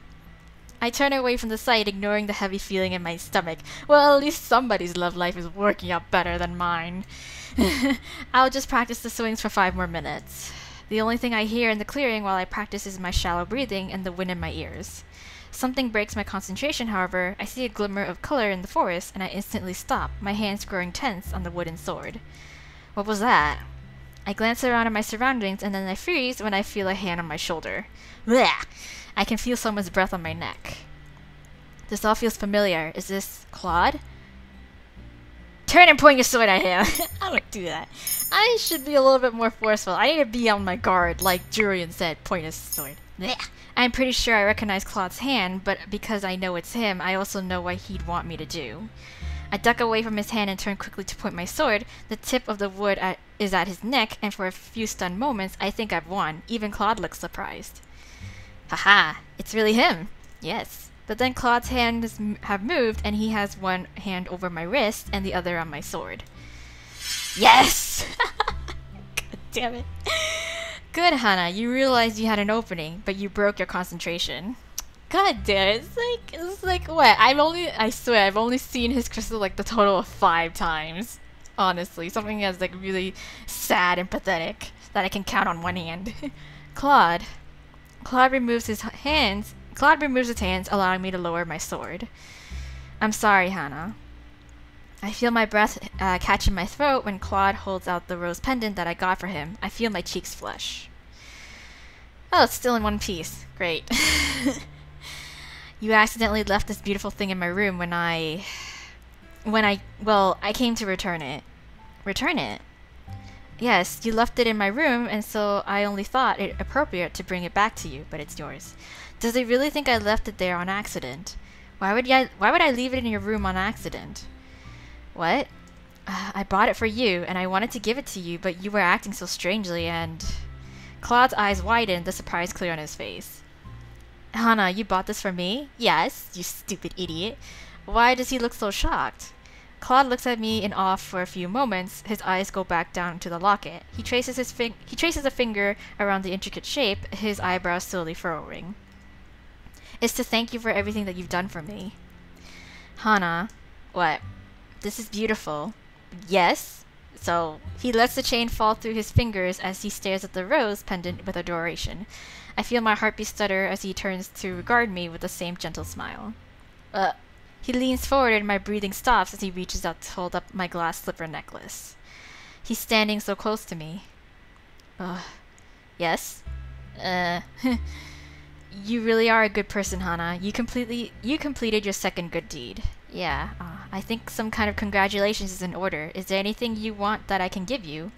I turn away from the sight, ignoring the heavy feeling in my stomach. Well, at least somebody's love life is working out better than mine. I'll just practice the swings for 5 more minutes. The only thing I hear in the clearing while I practice is my shallow breathing and the wind in my ears. Something breaks my concentration, however. I see a glimmer of color in the forest, and I instantly stop, my hands growing tense on the wooden sword. What was that? I glance around at my surroundings, and then I freeze when I feel a hand on my shoulder. Blech! I can feel someone's breath on my neck. This all feels familiar. Is this Claude? Turn and point your sword at him! I would do that. I should be a little bit more forceful. I need to be on my guard, like Jurian said, point his sword. Blech! I'm pretty sure I recognize Claude's hand, but because I know it's him, I also know what he'd want me to do. I duck away from his hand and turn quickly to point my sword. The tip of the wood is at his neck, and for a few stunned moments, I think I've won. Even Claude looks surprised. Haha, it's really him. Yes. But then Claude's hands have moved, and he has one hand over my wrist and the other on my sword. Yes! God damn it. Good, Hannah. You realized you had an opening, but you broke your concentration. God damn it. It's like what? I swear, I've only seen his crystal like the total of 5 times. Honestly, something that's like really sad and pathetic that I can count on one hand. Claude removes his hands, allowing me to lower my sword. I'm sorry, Hannah. I feel my breath catch in my throat when Claude holds out the rose pendant that I got for him. I feel my cheeks flush. Oh, it's still in one piece. Great. You accidentally left this beautiful thing in my room when I came to return it. Return it? Yes, you left it in my room, and so I only thought it appropriate to bring it back to you, but it's yours. Does he really think I left it there on accident? Why would I leave it in your room on accident? What? I bought it for you, and I wanted to give it to you, but you were acting so strangely, and... Claude's eyes widened, the surprise clear on his face. Hannah, you bought this for me? Yes, you stupid idiot. Why does he look so shocked? Claude looks at me in awe for a few moments. His eyes go back down to the locket. He traces a finger around the intricate shape, his eyebrows slowly furrowing. It's to thank you for everything that you've done for me. Hannah, what? This is beautiful. Yes? So, he lets the chain fall through his fingers as he stares at the rose pendant with adoration. I feel my heartbeat stutter as he turns to regard me with the same gentle smile. He leans forward and my breathing stops as he reaches out to hold up my glass slipper necklace. He's standing so close to me. Yes? You really are a good person, Hana. You completed your second good deed. Yeah, I think some kind of congratulations is in order. Is there anything you want that I can give you?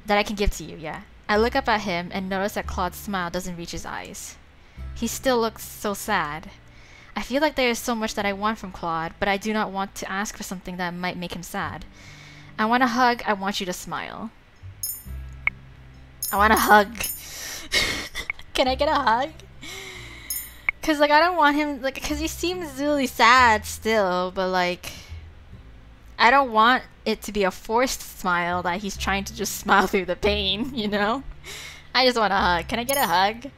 That I can give to you, yeah. I look up at him and notice that Claude's smile doesn't reach his eyes. He still looks so sad. I feel like there is so much that I want from Claude, but I do not want to ask for something that might make him sad. I want a hug, I want you to smile. I want a hug. Can I get a hug? Cause like I don't want him, like, cause he seems really sad still, but like I don't want it to be a forced smile that he's trying to just smile through the pain, you know? I just want a hug. Can I get a hug?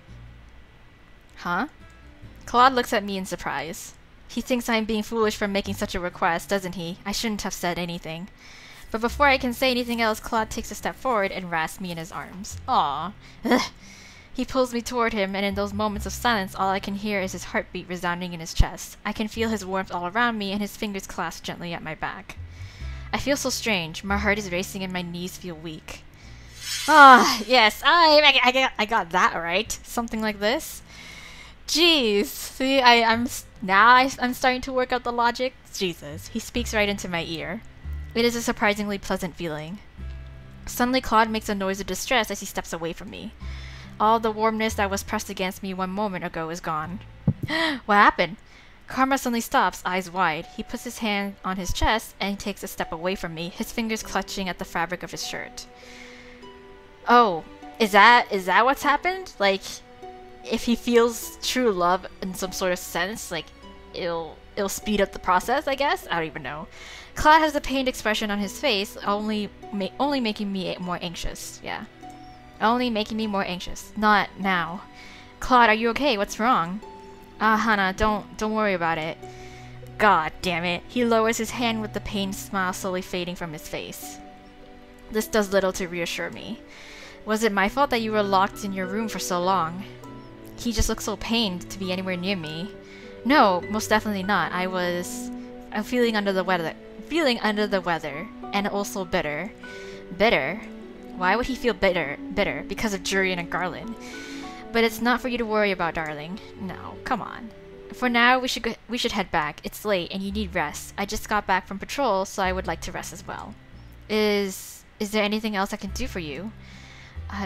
Huh? Claude looks at me in surprise. He thinks I'm being foolish for making such a request, doesn't he? I shouldn't have said anything. But before I can say anything else, Claude takes a step forward and wraps me in his arms. Aww. He pulls me toward him, and in those moments of silence, all I can hear is his heartbeat resounding in his chest. I can feel his warmth all around me, and his fingers clasp gently at my back. I feel so strange. My heart is racing, and my knees feel weak. Ah, yes, I got that right. Something like this. Jeez. See, I'm starting to work out the logic. Jesus. He speaks right into my ear. It is a surprisingly pleasant feeling. Suddenly, Claude makes a noise of distress as he steps away from me. All the warmness that was pressed against me 1 moment ago is gone. What happened? Karma suddenly stops, eyes wide. He puts his hand on his chest and he takes a step away from me, his fingers clutching at the fabric of his shirt. Oh, is that what's happened? Like, if he feels true love in some sort of sense, like, it'll speed up the process, I guess? I don't even know. Claude has a pained expression on his face, only making me more anxious. Yeah. Only making me more anxious. Not now. Claude, are you okay? What's wrong? Hana, don't worry about it. God damn it. He lowers his hand with the pained smile slowly fading from his face. This does little to reassure me. Was it my fault that you were locked in your room for so long? He just looks so pained to be anywhere near me. No, most definitely not. I'm feeling under the weather. And also bitter. Bitter? Why would he feel bitter? Bitter because of Jurian and Garland. But it's not for you to worry about, darling. No, come on. For now, we should head back. It's late and you need rest. I just got back from patrol, so I would like to rest as well. Is there anything else I can do for you?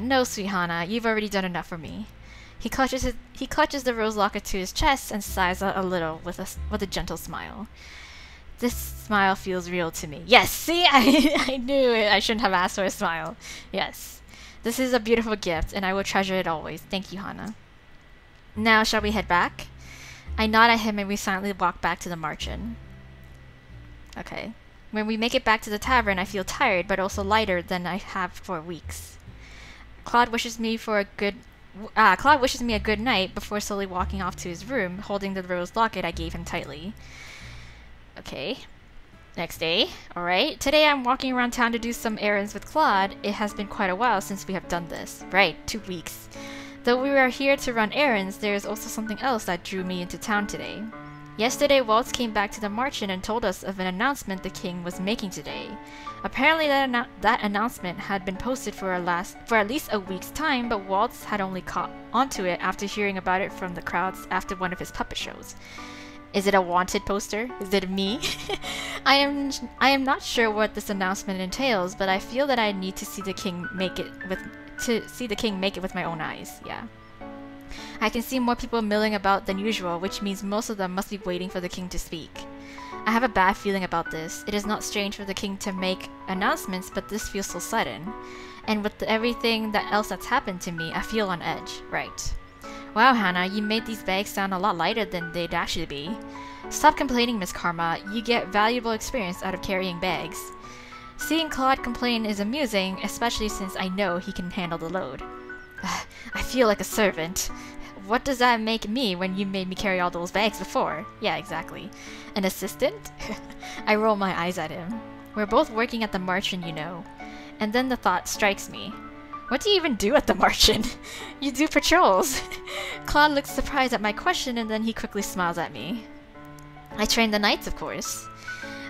No, sweet Hana. You've already done enough for me. He clutches the rose locket to his chest and sighs a little with a gentle smile. This smile feels real to me. Yes, see? I knew it. I shouldn't have asked for a smile. Yes. This is a beautiful gift, and I will treasure it always. Thank you, Hana. Now, shall we head back? I nod at him and we silently walk back to the Marchen. Okay. When we make it back to the tavern, I feel tired, but also lighter than I have for weeks. Claude wishes me a good night before slowly walking off to his room, holding the rose locket I gave him tightly. Okay. Next day. Alright. Today I'm walking around town to do some errands with Claude. It has been quite a while since we have done this. Right, 2 weeks. Though we are here to run errands, there is also something else that drew me into town today. Yesterday, Waltz came back to the Marchen and told us of an announcement the king was making today. Apparently that announcement had been posted for at least a week's time, but Waltz had only caught onto it after hearing about it from the crowds after one of his puppet shows. Is it a wanted poster? Is it me? I am not sure what this announcement entails, but I feel that I need to see the king make it with my own eyes. Yeah. I can see more people milling about than usual, which means most of them must be waiting for the king to speak. I have a bad feeling about this. It is not strange for the king to make announcements, but this feels so sudden. And with everything else that's happened to me, I feel on edge. Right. Wow, Hana, you made these bags sound a lot lighter than they'd actually be. Stop complaining, Miss Karma. You get valuable experience out of carrying bags. Seeing Claude complain is amusing, especially since I know he can handle the load. I feel like a servant. What does that make me when you made me carry all those bags before? Yeah, exactly. An assistant? I roll my eyes at him. We're both working at the Marchen, you know. And then the thought strikes me. What do you even do at the Marchen? You do patrols. Claude looks surprised at my question and then he quickly smiles at me. I train the knights, of course.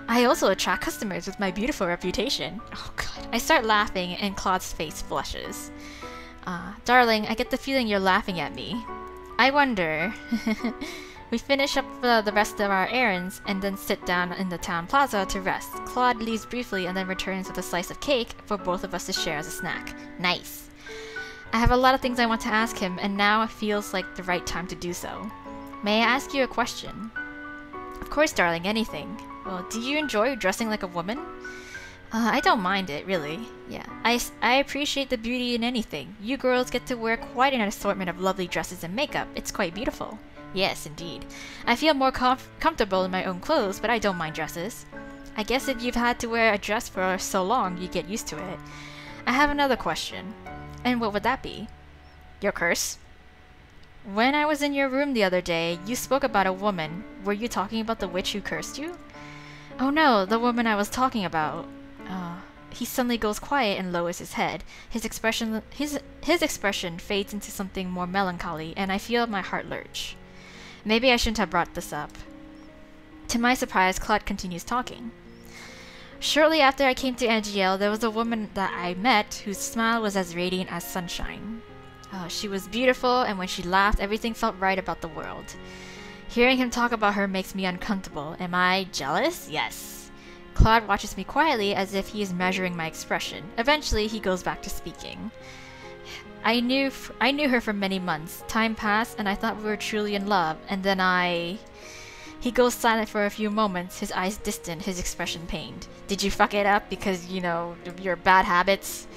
I also attract customers with my beautiful reputation. Oh god. I start laughing and Claude's face flushes. Darling, I get the feeling you're laughing at me. I wonder. We finish up the rest of our errands and then sit down in the town plaza to rest. Claude leaves briefly and then returns with a slice of cake for both of us to share as a snack. Nice. I have a lot of things I want to ask him, and now it feels like the right time to do so. May I ask you a question? Of course, darling, anything. Well, do you enjoy dressing like a woman? I don't mind it, really. Yeah, I appreciate the beauty in anything. You girls get to wear quite an assortment of lovely dresses and makeup. It's quite beautiful. Yes, indeed. I feel more comfortable in my own clothes, but I don't mind dresses. I guess if you've had to wear a dress for so long, you get used to it. I have another question. And what would that be? Your curse? When I was in your room the other day, you spoke about a woman. Were you talking about the witch who cursed you? Oh no, the woman I was talking about. He suddenly goes quiet and lowers his head. His expression fades into something more melancholy, and I feel my heart lurch. Maybe I shouldn't have brought this up. To my surprise, Claude continues talking. Shortly after I came to Angiel, there was a woman that I met whose smile was as radiant as sunshine. She was beautiful, and when she laughed, everything felt right about the world. Hearing him talk about her makes me uncomfortable. Am I jealous? Yes. Claude watches me quietly as if he is measuring my expression. Eventually, he goes back to speaking. I knew her for many months. Time passed, and I thought we were truly in love, and then He goes silent for a few moments, his eyes distant, his expression pained. Did you fuck it up because, you know, of your bad habits?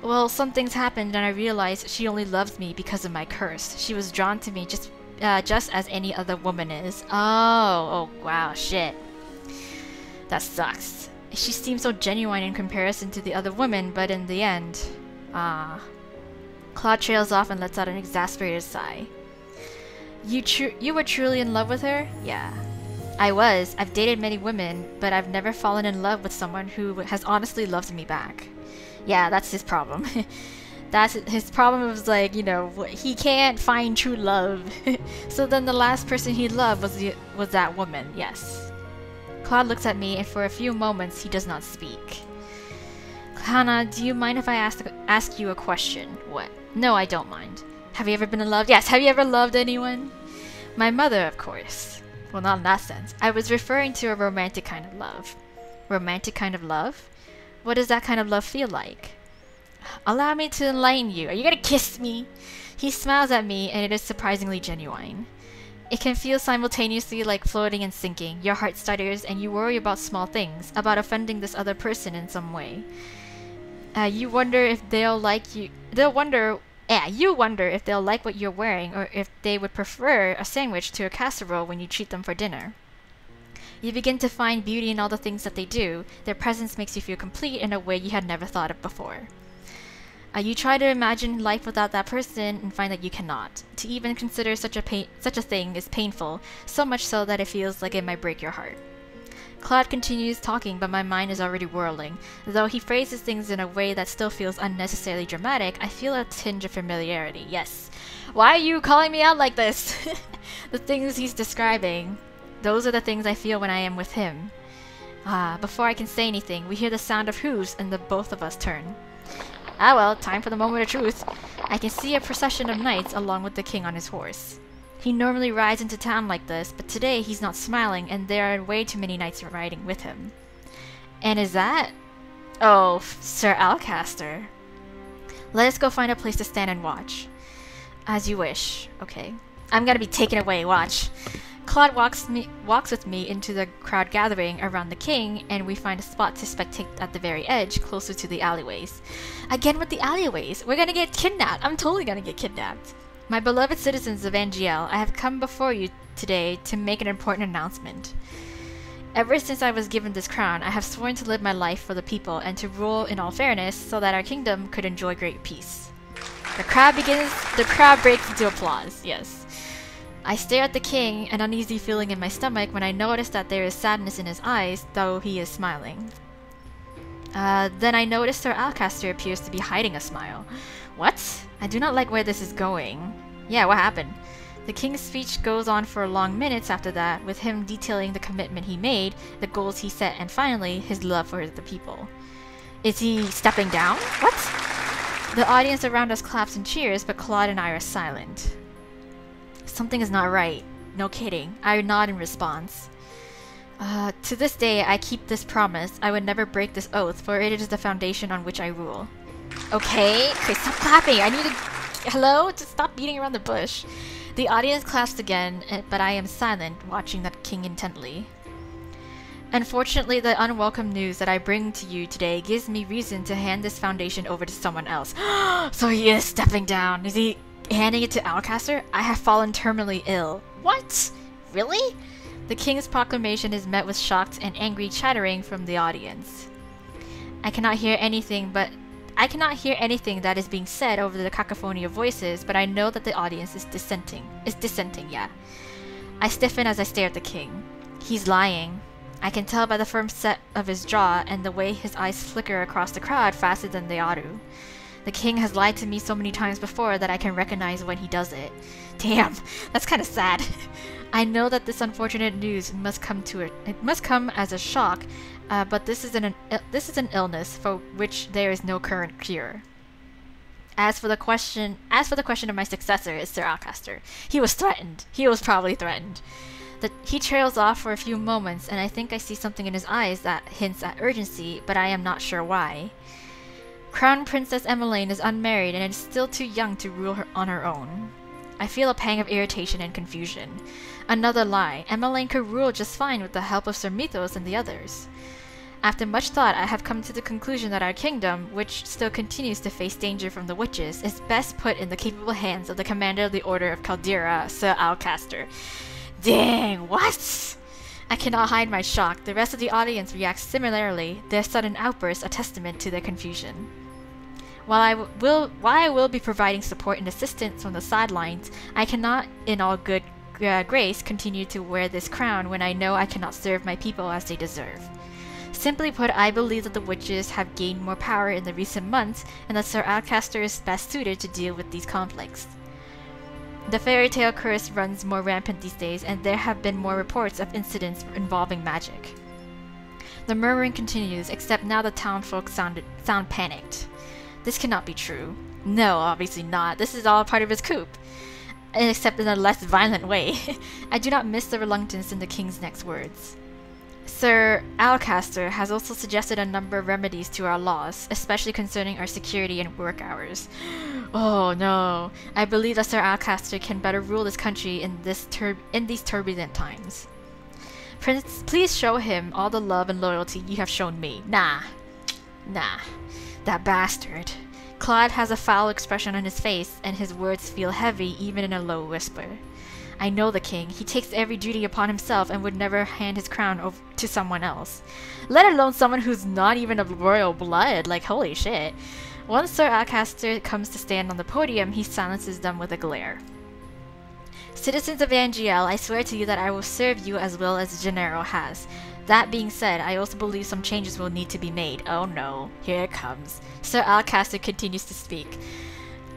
Well, some things happened, and I realized she only loves me because of my curse. She was drawn to me just as any other woman is. Oh, wow, shit. That sucks. She seems so genuine in comparison to the other women, but in the end... Claude trails off and lets out an exasperated sigh. You were truly in love with her? Yeah. I was. I've dated many women, but I've never fallen in love with someone who has honestly loved me back. Yeah, that's his problem. That's his problem was like, you know, he can't find true love. So then the last person he loved was that woman, yes. Claude looks at me, and for a few moments he does not speak. Hannah, do you mind if I ask you a question? What? No, I don't mind. Have you ever been in love? Yes, have you ever loved anyone? My mother, of course. Well, not in that sense. I was referring to a romantic kind of love. Romantic kind of love? What does that kind of love feel like? Allow me to enlighten you. Are you gonna kiss me? He smiles at me, and it is surprisingly genuine. It can feel simultaneously like floating and sinking. Your heart stutters, and you worry about small things, about offending this other person in some way. You wonder if they'll like you. You wonder if they'll like what you're wearing, or if they would prefer a sandwich to a casserole when you treat them for dinner. You begin to find beauty in all the things that they do. Their presence makes you feel complete in a way you had never thought of before. You try to imagine life without that person and find that you cannot. To even consider such a thing is painful, so much so that it feels like it might break your heart. Claude continues talking, but my mind is already whirling. Though he phrases things in a way that still feels unnecessarily dramatic, I feel a tinge of familiarity. Yes. Why are you calling me out like this? The things he's describing, those are the things I feel when I am with him. Before I can say anything, we hear the sound of hooves, and the both of us turn. Ah well, time for the moment of truth. I can see a procession of knights along with the king on his horse. He normally rides into town like this, but today he's not smiling, and there are way too many knights riding with him. And is that... Oh, Sir Alcaster. Let us go find a place to stand and watch. As you wish. Okay. I'm gonna be taken away, watch. Claude walks with me into the crowd gathering around the king, and we find a spot to spectate at the very edge, closer to the alleyways. Again with the alleyways! We're gonna get kidnapped! I'm totally gonna get kidnapped! My beloved citizens of Angiel, I have come before you today to make an important announcement. Ever since I was given this crown, I have sworn to live my life for the people and to rule in all fairness so that our kingdom could enjoy great peace. The crowd breaks into applause, yes. I stare at the king, an uneasy feeling in my stomach when I notice that there is sadness in his eyes, though he is smiling. Then I notice Sir Alcaster appears to be hiding a smile. What? I do not like where this is going. Yeah, what happened? The king's speech goes on for long minutes after that, with him detailing the commitment he made, the goals he set, and finally, his love for the people. Is he stepping down? What? The audience around us claps and cheers, but Claude and I are silent. Something is not right. No kidding. I nod in response. To this day, I keep this promise. I would never break this oath, for it is the foundation on which I rule. Okay, stop clapping. I need to... Hello? Just stop beating around the bush. The audience claps again, but I am silent, watching the king intently. Unfortunately, the unwelcome news that I bring to you today gives me reason to hand this foundation over to someone else. So he is stepping down. Is he handing it to Alcaster? I have fallen terminally ill. What? Really? The king's proclamation is met with shocked and angry chattering from the audience. I cannot hear anything that is being said over the cacophony of voices, but I know that the audience is dissenting. Yeah. I stiffen as I stare at the king. He's lying. I can tell by the firm set of his jaw and the way his eyes flicker across the crowd faster than they ought to. The king has lied to me so many times before that I can recognize when he does it. Damn, that's kind of sad. I know that this unfortunate news must come as a shock, but this is an illness for which there is no current cure. As for the question of my successor is Sir Alcaster. He was threatened. He was probably threatened. He trails off for a few moments, and I think I see something in his eyes that hints at urgency, but I am not sure why. Crown Princess Emmeline is unmarried and is still too young to rule on her own. I feel a pang of irritation and confusion. Another lie. Emmeline could rule just fine with the help of Sir Mythos and the others. After much thought, I have come to the conclusion that our kingdom, which still continues to face danger from the witches, is best put in the capable hands of the commander of the Order of Caldera, Sir Alcaster. Dang, what? I cannot hide my shock. The rest of the audience reacts similarly, their sudden outburst a testament to their confusion. While I will be providing support and assistance from the sidelines, I cannot, in all good grace, continue to wear this crown when I know I cannot serve my people as they deserve. Simply put, I believe that the witches have gained more power in the recent months, and that Sir Alcaster is best suited to deal with these conflicts. The fairy tale curse runs more rampant these days, and there have been more reports of incidents involving magic. The murmuring continues, except now the townfolk sound panicked. This cannot be true. No, obviously not. This is all part of his coup. Except in a less violent way. I do not miss the reluctance in the king's next words. Sir Alcaster has also suggested a number of remedies to our laws, especially concerning our security and work hours. Oh no, I believe that Sir Alcaster can better rule this country in these turbulent times. Prince, please show him all the love and loyalty you have shown me. Nah. That bastard. Claude has a foul expression on his face, and his words feel heavy even in a low whisper. I know the king. He takes every duty upon himself and would never hand his crown over to someone else. Let alone someone who's not even of royal blood. Like, holy shit. Once Sir Alcaster comes to stand on the podium, he silences them with a glare. Citizens of Angiel, I swear to you that I will serve you as well as Gennaro has. That being said, I also believe some changes will need to be made. Oh no, here it comes. Sir Alcaster continues to speak.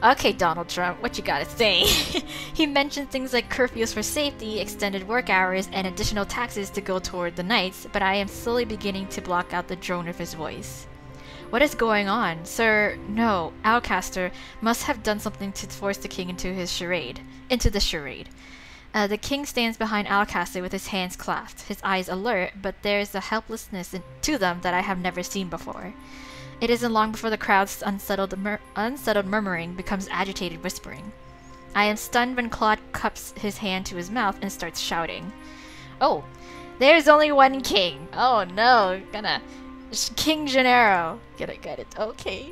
Okay, Donald Trump, what you gotta say? He mentioned things like curfews for safety, extended work hours, and additional taxes to go toward the knights, but I am slowly beginning to block out the drone of his voice. What is going on? Sir, no, Alcaster must have done something to force the king into the charade. The king stands behind Alcaster with his hands clasped, his eyes alert, but there is a helplessness to them that I have never seen before. It isn't long before the crowd's unsettled murmuring becomes agitated whispering. I am stunned when Claude cups his hand to his mouth and starts shouting. Oh, there's only one king. Oh no, King Gennaro. Get it, okay.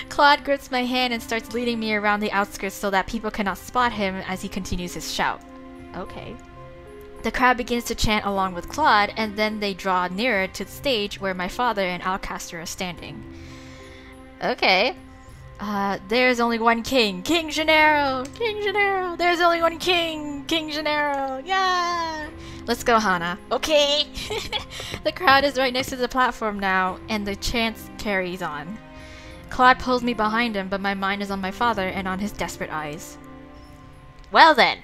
Claude grips my hand and starts leading me around the outskirts so that people cannot spot him as he continues his shout. Okay. The crowd begins to chant along with Claude, and then they draw nearer to the stage where my father and Alcaster are standing. Okay. There's only one king. King Gennaro! King Gennaro! There's only one king! King Gennaro! Yeah! Let's go, Hana. Okay! The crowd is right next to the platform now, and the chant carries on. Claude pulls me behind him, but my mind is on my father and on his desperate eyes. Well then!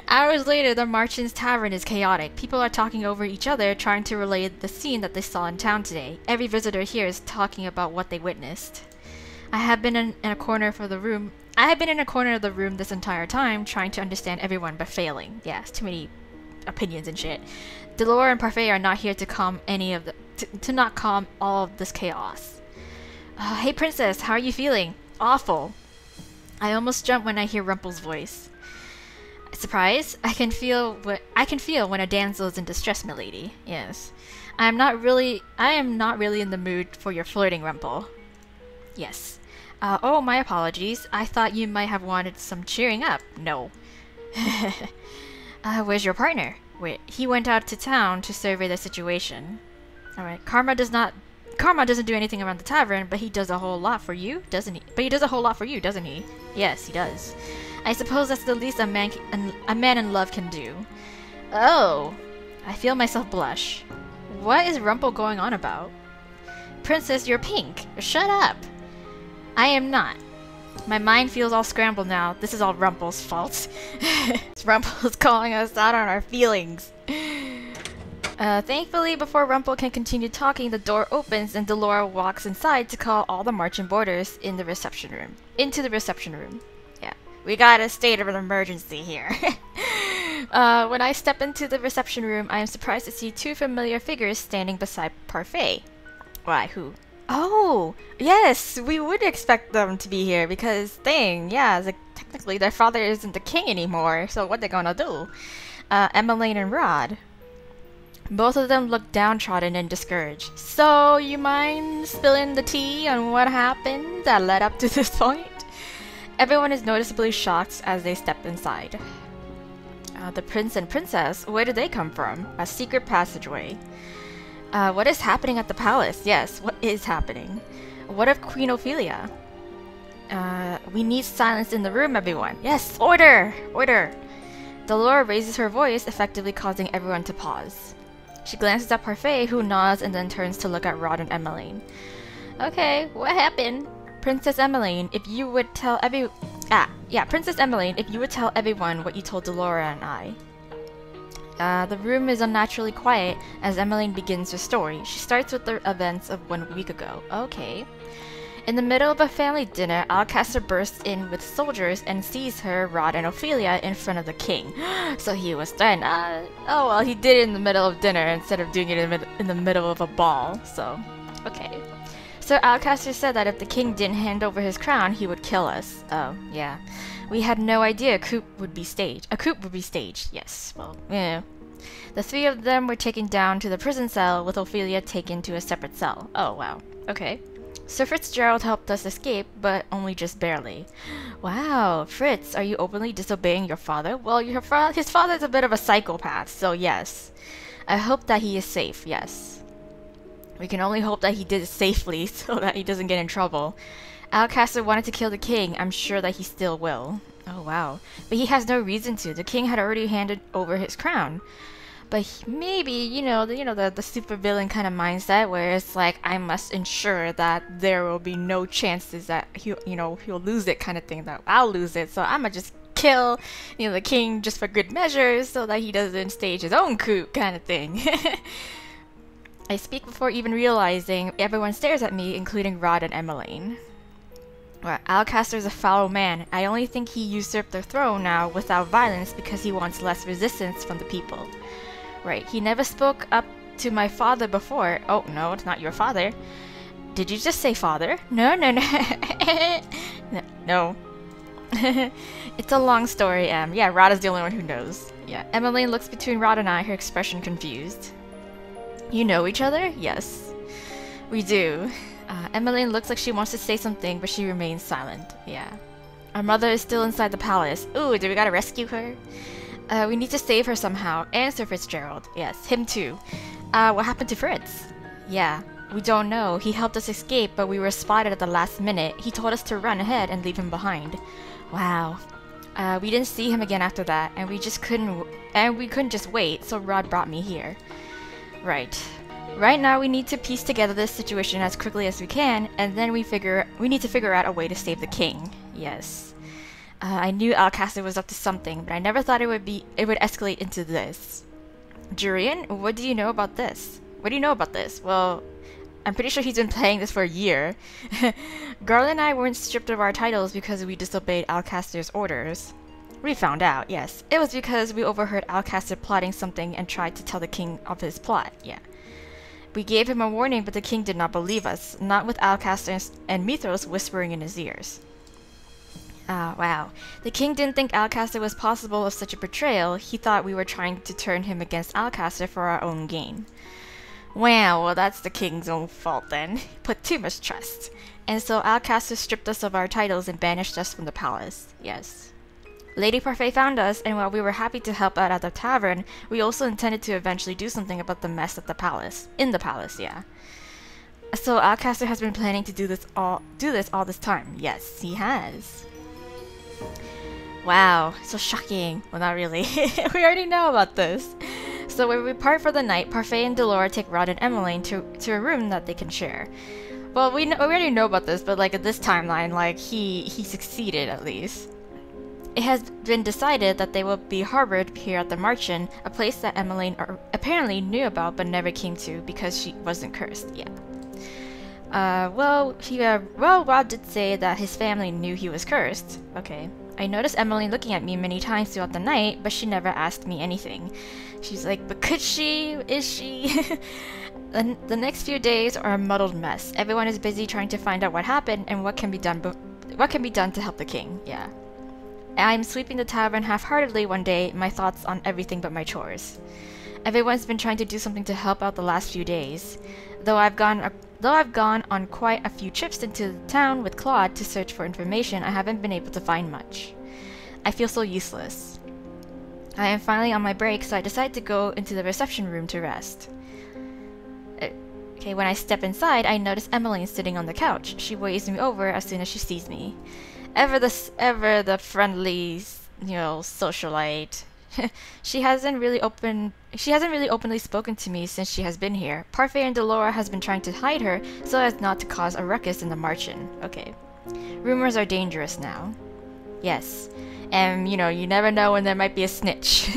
Hours later, the Marchand's Tavern is chaotic. People are talking over each other, trying to relay the scene that they saw in town today. Every visitor here is talking about what they witnessed. I have been in a corner of the room I have been in a corner of the room this entire time, trying to understand everyone, but failing. Yeah, it's too many opinions and shit. Delora and Parfait are not here to calm any of the... to not calm all of this chaos. Hey, Princess, how are you feeling? Awful. I almost jump when I hear Rumple's voice. Surprise? I can feel when a damsel is in distress, milady. Yes. I am not really in the mood for your flirting, Rumple. Yes. Oh, my apologies. I thought you might have wanted some cheering up. No. Where's your partner? Wait, he went out to town to survey the situation. Alright, Karma doesn't do anything around the tavern, but he does a whole lot for you, doesn't he? Doesn't he? Yes, he does. I suppose that's the least a man in love can do. Oh, I feel myself blush. What is Rumple going on about? Princess, you're pink. Shut up. I am not. My mind feels all scrambled now. This is all Rumple's fault. Rumple's calling us out on our feelings. Thankfully, before Rumple can continue talking, the door opens and Delora walks inside to call all the marching boarders into the reception room. Yeah, we got a state of an emergency here. When I step into the reception room, I am surprised to see two familiar figures standing beside Parfait. Why, who? Oh, yes, we would expect them to be here because, dang, yeah, like, technically their father isn't the king anymore, so what they gonna do? Emmeline and Rod. Both of them look downtrodden and discouraged. So, you mind spilling the tea on what happened that led up to this point? Everyone is noticeably shocked as they step inside. The prince and princess, where did they come from? A secret passageway. What is happening at the palace? Yes, what is happening? What of Queen Ophelia? We need silence in the room, everyone. Yes, order! Order! Delora raises her voice, effectively causing everyone to pause. She glances at Parfait, who nods and then turns to look at Rod and Emmeline. Okay, what happened? Princess Emmeline, if you would tell Princess Emmeline, if you would tell everyone what you told Delora and I. The room is unnaturally quiet as Emmeline begins her story. She starts with the events of 1 week ago. Okay. In the middle of a family dinner, Alcaster bursts in with soldiers and sees her, Rod, and Ophelia in front of the king. So he was threatened. Oh well, he did it in the middle of dinner instead of doing it in the middle of a ball. So, okay. So Alcaster said that if the king didn't hand over his crown, he would kill us. Oh, yeah. We had no idea a coup would be staged. Yes, well, yeah. The three of them were taken down to the prison cell, with Ophelia taken to a separate cell. Oh, wow. Okay. Sir Fitzgerald helped us escape, but only just barely. Wow, Fritz, are you openly disobeying your father? Well, his father's a bit of a psychopath, so yes. I hope that he is safe, yes. We can only hope that he did it safely so that he doesn't get in trouble. Alcaster wanted to kill the king. I'm sure that he still will. Oh, wow. But he has no reason to. The king had already handed over his crown. But maybe, the supervillain kind of mindset where it's like, I must ensure that there will be no chances that he'll lose it kind of thing, that I'll lose it. So I'm gonna just kill, the king just for good measures so that he doesn't stage his own coup kind of thing. I speak before even realizing. Everyone stares at me, including Rod and Emmeline. Well, Alcaster's a foul man. I only think he usurped the throne now without violence because he wants less resistance from the people. Right, he never spoke up to my father before. Oh, no, it's not your father. Did you just say father? No. No. It's a long story, Yeah, Rod is the only one who knows. Yeah, Emmeline looks between Rod and I, her expression confused. You know each other? Yes. We do. Emmeline looks like she wants to say something, but she remains silent. Yeah. Our mother is still inside the palace. Ooh, do we gotta rescue her? We need to save her somehow. And Sir Fitzgerald. Yes, him too. What happened to Fritz? Yeah, we don't know. He helped us escape, but we were spotted at the last minute. He told us to run ahead and leave him behind. Wow. We didn't see him again after that, and we couldn't just wait, so Rod brought me here. Right. Right now we need to piece together this situation as quickly as we can, and then we need to figure out a way to save the king. Yes. I knew Alcaster was up to something, but I never thought it would escalate into this. Jurian, what do you know about this? Well, I'm pretty sure he's been playing this for a year. Garland and I weren't stripped of our titles because we disobeyed Alcaster's orders. We found out, yes. It was because we overheard Alcaster plotting something and tried to tell the king of his plot, yeah. We gave him a warning, but the king did not believe us, not with Alcaster and Mithros whispering in his ears. Ah, wow. The king didn't think Alcaster was possible of such a betrayal. He thought we were trying to turn him against Alcaster for our own gain. Wow, well that's the king's own fault then. He put too much trust. And so Alcaster stripped us of our titles and banished us from the palace. Yes. Lady Parfait found us, and while we were happy to help out at the tavern, we also intended to eventually do something about the mess at the palace. In the palace, yeah. So Alcaster has been planning to do this all this time. Yes, he has. Wow, so shocking. Well, not really. We already know about this. So when we part for the night, Parfait and Delora take Rod and Emmeline to a room that they can share. Well, we already know about this, but like at this timeline, like he succeeded at least. It has been decided that they will be harbored here at the Marchen, a place that Emmeline apparently knew about but never came to because she wasn't cursed. Yeah. Well, Rod did say that his family knew he was cursed. Okay. I noticed Emmeline looking at me many times throughout the night, but she never asked me anything. She's like, but could she? Is she? The next few days are a muddled mess. Everyone is busy trying to find out what happened and what can be done to help the king. Yeah. I'm sweeping the tavern half-heartedly one day, my thoughts on everything but my chores. Everyone's been trying to do something to help out the last few days. Though I've gone on quite a few trips into the town with Claude to search for information, I haven't been able to find much. I feel so useless. I am finally on my break, so I decide to go into the reception room to rest. Okay, when I step inside, I notice Emmeline sitting on the couch. She waves me over as soon as she sees me. Ever the friendly, socialite. She hasn't really openly spoken to me since she has been here. Parfait and Delora has been trying to hide her so as not to cause a ruckus in the Marchen. Okay. Rumors are dangerous now. Yes. And, you never know when there might be a snitch.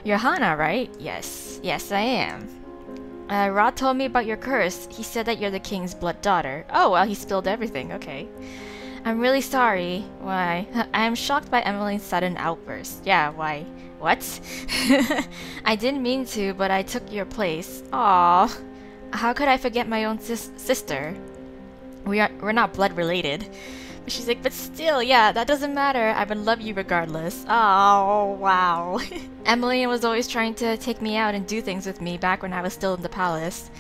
You're Hannah, right? Yes. Yes, I am. Rod told me about your curse. He said that you're the king's blood daughter. Oh, well, he spilled everything. Okay. I'm really sorry. Why? I am shocked by Emmeline's sudden outburst. Yeah, why? What? I didn't mean to, but I took your place. Aww. How could I forget my own sister? We're not blood related. But she's like, but still, yeah, that doesn't matter. I would love you regardless. Oh, wow. Emmeline was always trying to take me out and do things with me back when I was still in the palace.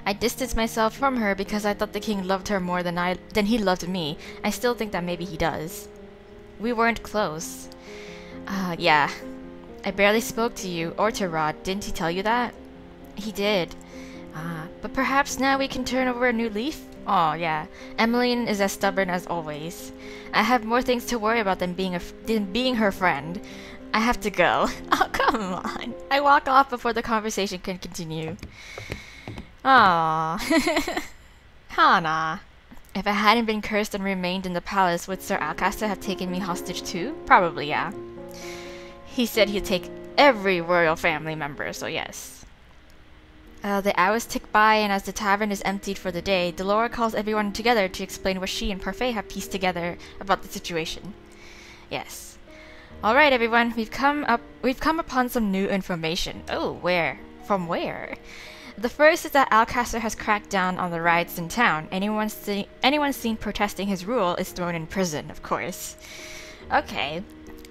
I distanced myself from her because I thought the king loved her more than he loved me. I still think that maybe he does. We weren't close. Yeah. I barely spoke to you, or to Rod. Didn't he tell you that? He did. But perhaps now we can turn over a new leaf? Oh, yeah. Emmeline is as stubborn as always. I have more things to worry about than being her friend. I have to go. Oh, come on. I walk off before the conversation can continue. Aww. Hannah. If I hadn't been cursed and remained in the palace, would Sir Alcaster have taken me hostage too? Probably, yeah. He said he'd take every royal family member, so yes. The hours tick by, and as the tavern is emptied for the day, Delora calls everyone together to explain what she and Parfait have pieced together about the situation. Yes. Alright, everyone, we've come upon some new information. Oh, where? From where? The first is that Alcaster has cracked down on the riots in town. Anyone seen protesting his rule is thrown in prison, of course. Okay.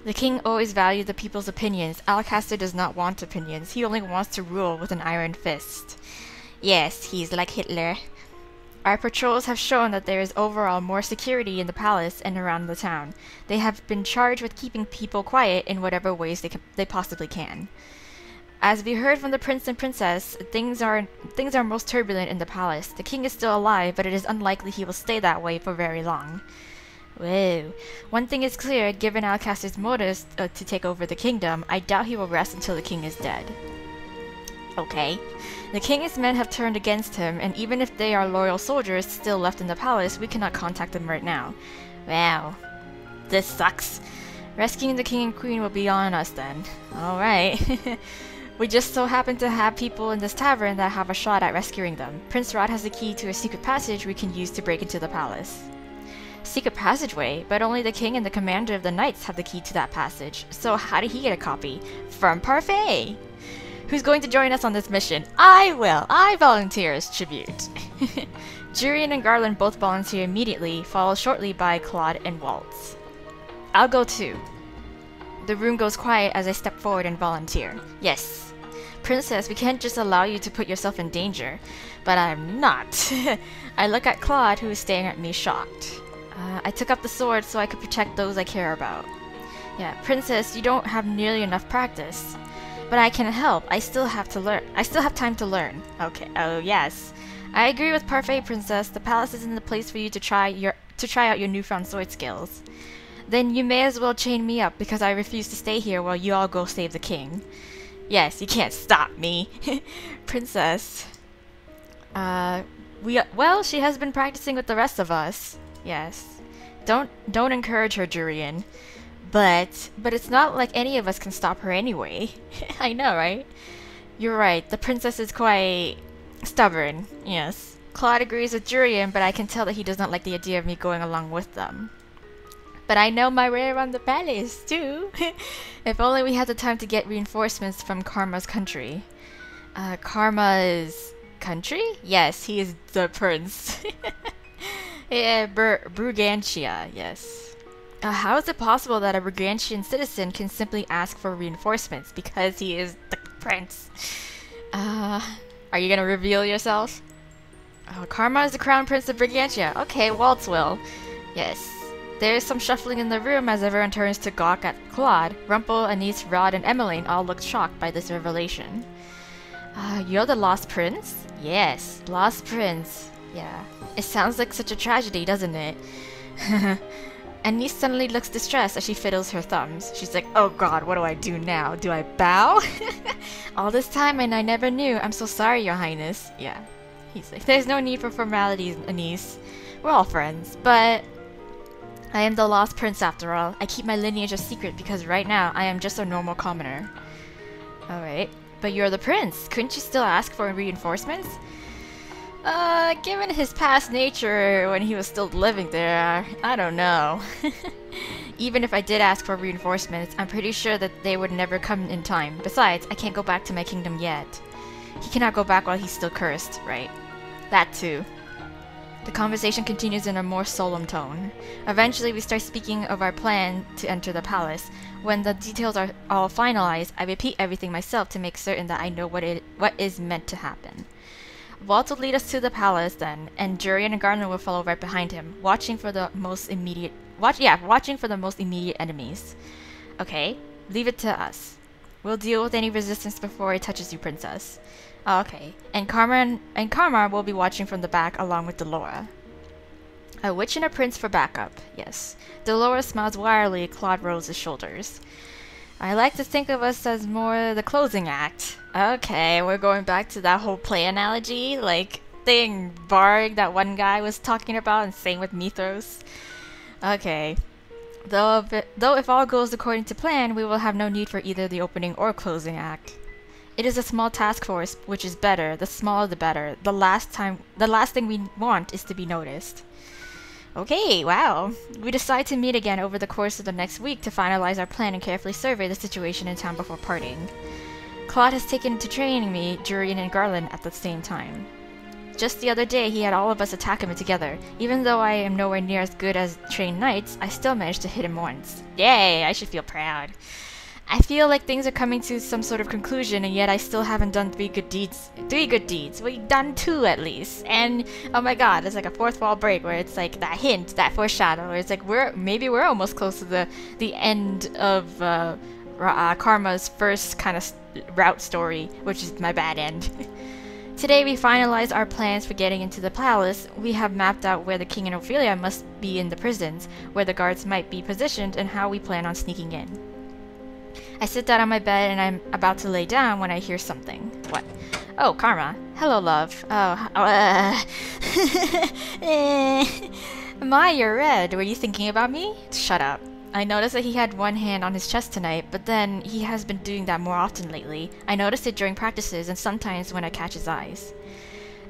The king always valued the people's opinions. Alcaster does not want opinions. He only wants to rule with an iron fist. Yes, he's like Hitler. Our patrols have shown that there is overall more security in the palace and around the town. They have been charged with keeping people quiet in whatever ways they possibly can. As we heard from the prince and princess, things are most turbulent in the palace. The king is still alive, but it is unlikely he will stay that way for very long. Whoa. One thing is clear, given Alcaster's motives to take over the kingdom, I doubt he will rest until the king is dead. Okay. The king's men have turned against him, and even if they are loyal soldiers still left in the palace, we cannot contact them right now. Wow. This sucks. Rescuing the king and queen will be on us then. Alright. We just so happen to have people in this tavern that have a shot at rescuing them. Prince Rod has a key to a secret passage we can use to break into the palace. Secret passageway? But only the king and the commander of the knights have the key to that passage. So how did he get a copy? From Parfait! Who's going to join us on this mission? I will! I volunteer as tribute. Jurian and Garland both volunteer immediately, followed shortly by Claude and Waltz. I'll go too. The room goes quiet as I step forward and volunteer. Yes. Princess, we can't just allow you to put yourself in danger. But I'm not. I look at Claude, who is staring at me shocked. I took up the sword so I could protect those I care about. Yeah, Princess, you don't have nearly enough practice. But I can help. I still have to learn. I still have time to learn. Okay. Oh, yes. I agree with Parfait, Princess. The palace isn't the place for you to try out your newfound sword skills. Then you may as well chain me up because I refuse to stay here while you all go save the king. Yes, you can't stop me. Princess. Well, she has been practicing with the rest of us. Yes. Don't encourage her, Jurian. But it's not like any of us can stop her anyway. I know, right? You're right. The princess is quite stubborn. Yes. Claude agrees with Jurian, but I can tell that he does not like the idea of me going along with them. But I know my way around the palace, too. If only we had the time to get reinforcements from Karma's country. Karma's country? Yes, he is the prince. Yeah, Brugantia, yes. How is it possible that a Brugantian citizen can simply ask for reinforcements because he is the prince? Are you gonna reveal yourself? Oh, Karma is the crown prince of Brigantia. Okay, Waltz will. Yes. There is some shuffling in the room as everyone turns to gawk at Claude. Rumpel, Anise, Rod, and Emmeline all look shocked by this revelation. You're the lost prince? Yes, lost prince. Yeah. It sounds like such a tragedy, doesn't it? Anise suddenly looks distressed as she fiddles her thumbs. She's like, oh god, what do I do now? Do I bow? All this time and I never knew. I'm so sorry, your highness. Yeah. He's like, there's no need for formalities, Anise. We're all friends, but I am the lost prince after all. I keep my lineage a secret because right now I am just a normal commoner. Alright. But you're the prince. Couldn't you still ask for reinforcements? Given his past nature when he was still living there, I don't know. Even if I did ask for reinforcements, I'm pretty sure that they would never come in time. Besides, I can't go back to my kingdom yet. He cannot go back while he's still cursed, right? That too. The conversation continues in a more solemn tone. Eventually, we start speaking of our plan to enter the palace. When the details are all finalized, I repeat everything myself to make certain that I know what is meant to happen. Walt will lead us to the palace then, and Jurian and Garland will follow right behind him, watching for the most immediate enemies. Okay, leave it to us. We'll deal with any resistance before it touches you, princess. Okay, and Karma will be watching from the back along with Delora. A witch and a prince for backup, yes. Delora smiles wryly. Claude rolls his shoulders. I like to think of us as more the closing act. Okay, we're going back to that whole play analogy, like thing Varg that one guy was talking about, and same with Mithros. Okay. Though if all goes according to plan, we will have no need for either the opening or closing act. It is a small task force, which is better. The smaller the better. The last thing we want is to be noticed. Okay, wow. We decide to meet again over the course of the next week to finalize our plan and carefully survey the situation in town before parting. Claude has taken to training me, Jurian, and Garland at the same time. Just the other day, he had all of us attack him together. Even though I am nowhere near as good as trained knights, I still managed to hit him once. Yay, I should feel proud. I feel like things are coming to some sort of conclusion, and yet I still haven't done 3 good deeds. 3 good deeds. We've done 2 at least. And oh my god, it's like a fourth wall break where it's like that hint, that foreshadow. Where it's like we're almost close to the end of Karma's first kind of route story, which is my bad end. Today we finalized our plans for getting into the palace. We have mapped out where the king and Ophelia must be in the prisons, where the guards might be positioned, and how we plan on sneaking in. I sit down on my bed and I'm about to lay down when I hear something. What? Oh, Karma. Hello, love. Oh, My, you're red. Were you thinking about me? Shut up. I noticed that he had one hand on his chest tonight, but then he has been doing that more often lately. I noticed it during practices and sometimes when I catch his eyes.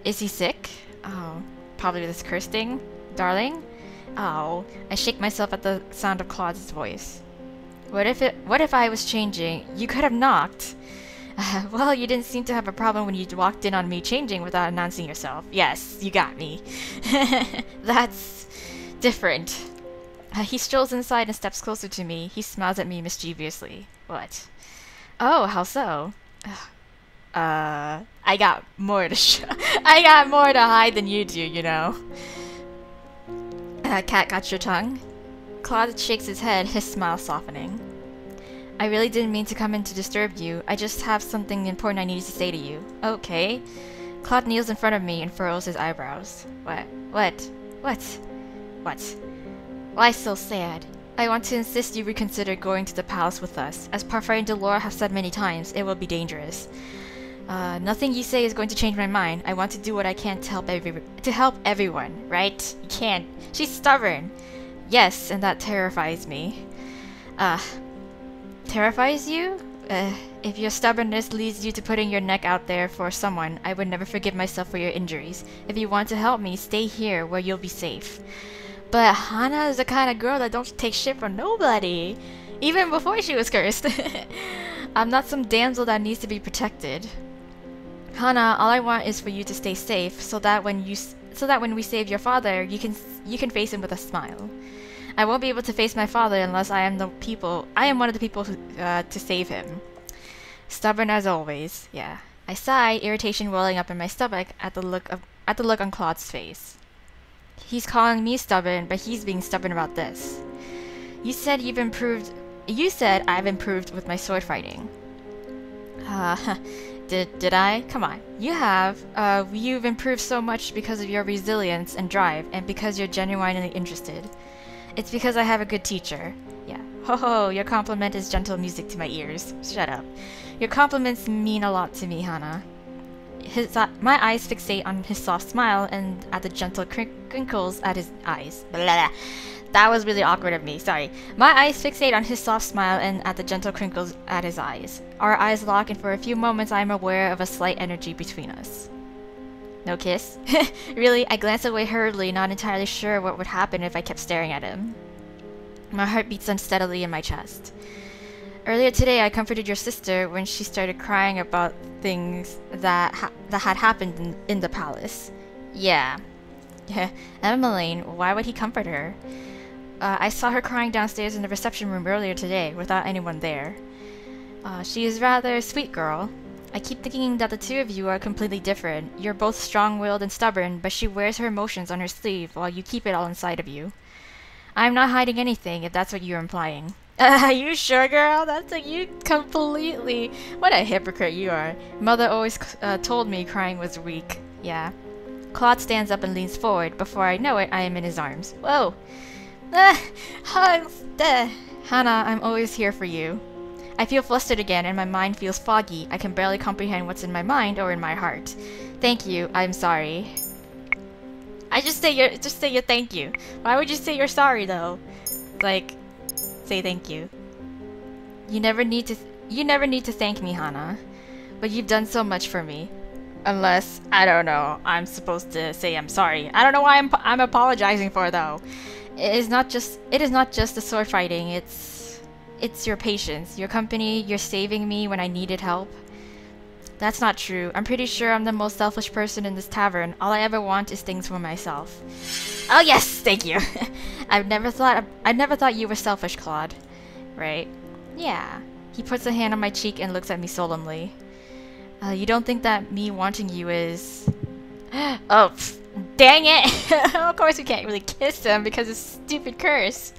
Is he sick? Oh, probably this curse thing? Darling? Oh, I shake myself at the sound of Claude's voice. What if I was changing? You could have knocked. Well, you didn't seem to have a problem when you walked in on me changing without announcing yourself. Yes, you got me. That's different. He strolls inside and steps closer to me. He smiles at me mischievously. What? Oh, how so? I got more to I got more to hide than you do, you know. Cat got your tongue? Claude shakes his head, his smile softening. I really didn't mean to come in to disturb you. I just have something important I needed to say to you. Okay. Claude kneels in front of me and furrows his eyebrows. What? Why so sad? I want to insist you reconsider going to the palace with us. As Parfait and Delora have said many times, it will be dangerous. Nothing you say is going to change my mind. I want to do what I can to help everyone, right? You can't. She's stubborn. Yes, and that terrifies me. Terrifies you? If your stubbornness leads you to putting your neck out there for someone, I would never forgive myself for your injuries. If you want to help me, stay here where you'll be safe. But Hana is the kind of girl that don't take shit from nobody. Even before she was cursed. I'm not some damsel that needs to be protected. Hana, all I want is for you to stay safe, so that when we save your father, you can face him with a smile. I won't be able to face my father unless I am one of the people who, to save him. Stubborn as always. Yeah. I sigh, irritation welling up in my stomach at the look on Claude's face. He's calling me stubborn, but he's being stubborn about this. You said I've improved with my sword fighting. Did I? Come on. You have. You've improved so much because of your resilience and drive, and because you're genuinely interested. It's because I have a good teacher. Yeah. Ho ho, your compliment is gentle music to my ears. Shut up. Your compliments mean a lot to me, Hana. My eyes fixate on his soft smile and at the gentle crinkles at his eyes. Blah, blah. That was really awkward of me, sorry. My eyes fixate on his soft smile and at the gentle crinkles at his eyes. Our eyes lock, and for a few moments I am aware of a slight energy between us. No kiss? Really, I glance away hurriedly, not entirely sure what would happen if I kept staring at him. My heart beats unsteadily in my chest. Earlier today, I comforted your sister when she started crying about things that had happened in the palace. Yeah. Emmeline, why would he comfort her? I saw her crying downstairs in the reception room earlier today, without anyone there. She is rather a sweet girl. I keep thinking that the two of you are completely different. You're both strong-willed and stubborn, but she wears her emotions on her sleeve while you keep it all inside of you. I'm not hiding anything, if that's what you're implying. Are you sure, girl? That's like you completely... What a hypocrite you are. Mother always told me crying was weak. Yeah. Claude stands up and leans forward. Before I know it, I am in his arms. Whoa! Hugs! Hana, I'm always here for you. I feel flustered again, and my mind feels foggy. I can barely comprehend what's in my mind or in my heart. Thank you. I'm sorry. I just say your thank you. Why would you say you're sorry though? Like, say thank you. You never need to thank me, Hana. But you've done so much for me. Unless, I don't know, I'm supposed to say I'm sorry. I don't know why I'm apologizing for though. It is not just the sword fighting. It's your patience, your company, your saving me when I needed help. That's not true. I'm pretty sure I'm the most selfish person in this tavern. All I ever want is things for myself. Oh yes, thank you. I never thought you were selfish, Claude. Right? Yeah. He puts a hand on my cheek and looks at me solemnly. You don't think that me wanting you is... Oh, dang it! Of course we can't really kiss him because of stupid curse.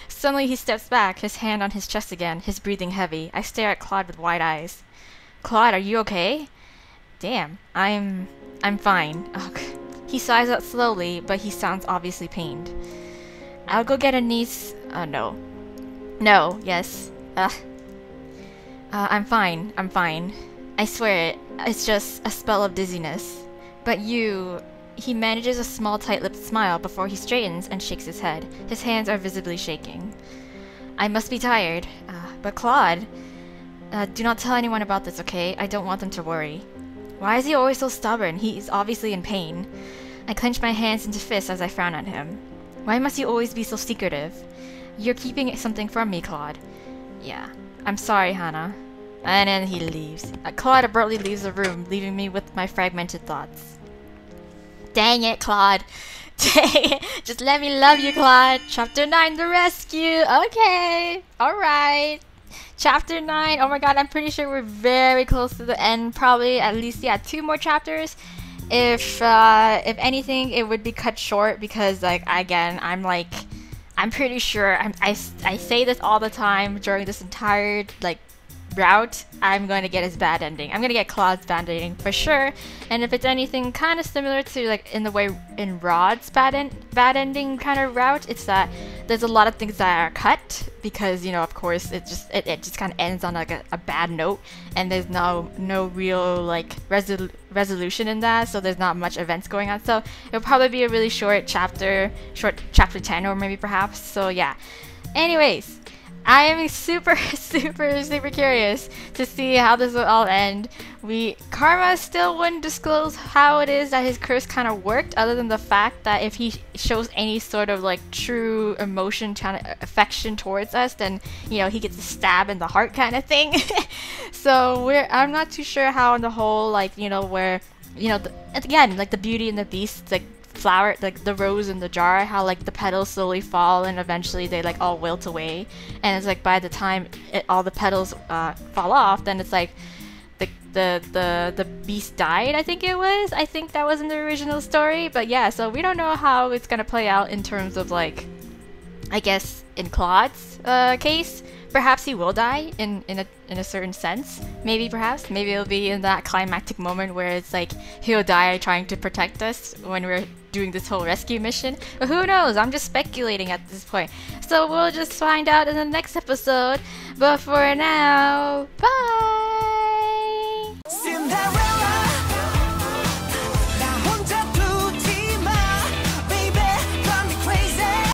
Suddenly he steps back, his hand on his chest again, his breathing heavy. I stare at Claude with wide eyes. Claude, are you okay? Damn, I'm fine. Ugh. He sighs out slowly, but he sounds obviously pained. I'll go get a niece. No. No, yes. I'm fine. I swear it. It's just a spell of dizziness. But you... He manages a small tight-lipped smile before he straightens and shakes his head. His hands are visibly shaking. I must be tired. But Claude, do not tell anyone about this, okay? I don't want them to worry. Why is he always so stubborn? He is obviously in pain. I clenched my hands into fists as I frowned at him. Why must he always be so secretive? You're keeping something from me, Claude. Yeah. I'm sorry, Hannah. And then he leaves. Claude abruptly leaves the room, leaving me with my fragmented thoughts. Dang it, Claude. Dang it. Just let me love you, Claude. Chapter 9, the rescue. Okay. Alright. Chapter 9. Oh my god, I'm pretty sure we're very close to the end. Probably at least, yeah, 2 more chapters. If anything, it would be cut short because, like, again, I'm pretty sure, I say this all the time during this entire, like, route, I'm going to get his bad ending. I'm going to get Claude's bad ending for sure. And if it's anything kind of similar to, like, in the way in Rod's bad ending kind of route, it's that there's a lot of things that are cut because, you know, of course, it just kind of ends on, like, a bad note, and there's no real, like, resolution in that, so there's not much events going on. So it'll probably be a really short chapter 10 or maybe perhaps. So yeah. Anyways, I am super curious to see how this will all end. Karma still wouldn't disclose how it is that his curse kind of worked, other than the fact that if he shows any sort of, like, true emotion, affection towards us, then, you know, he gets a stab in the heart kind of thing. So I'm not too sure how in the whole, like, you know, where, you know, again, like the Beauty and the Beast, like, flower, like the rose in the jar, how, like, the petals slowly fall and eventually they, like, all wilt away, and it's like by the time all the petals fall off, then it's like the beast died. I think that was in the original story. But yeah, so we don't know how it's gonna play out in terms of, like, I guess in Claude's case. Perhaps he will die in a certain sense. Maybe it'll be in that climactic moment where it's like he'll die trying to protect us when we're doing this whole rescue mission. But who knows? I'm just speculating at this point. So we'll just find out in the next episode. But for now, bye!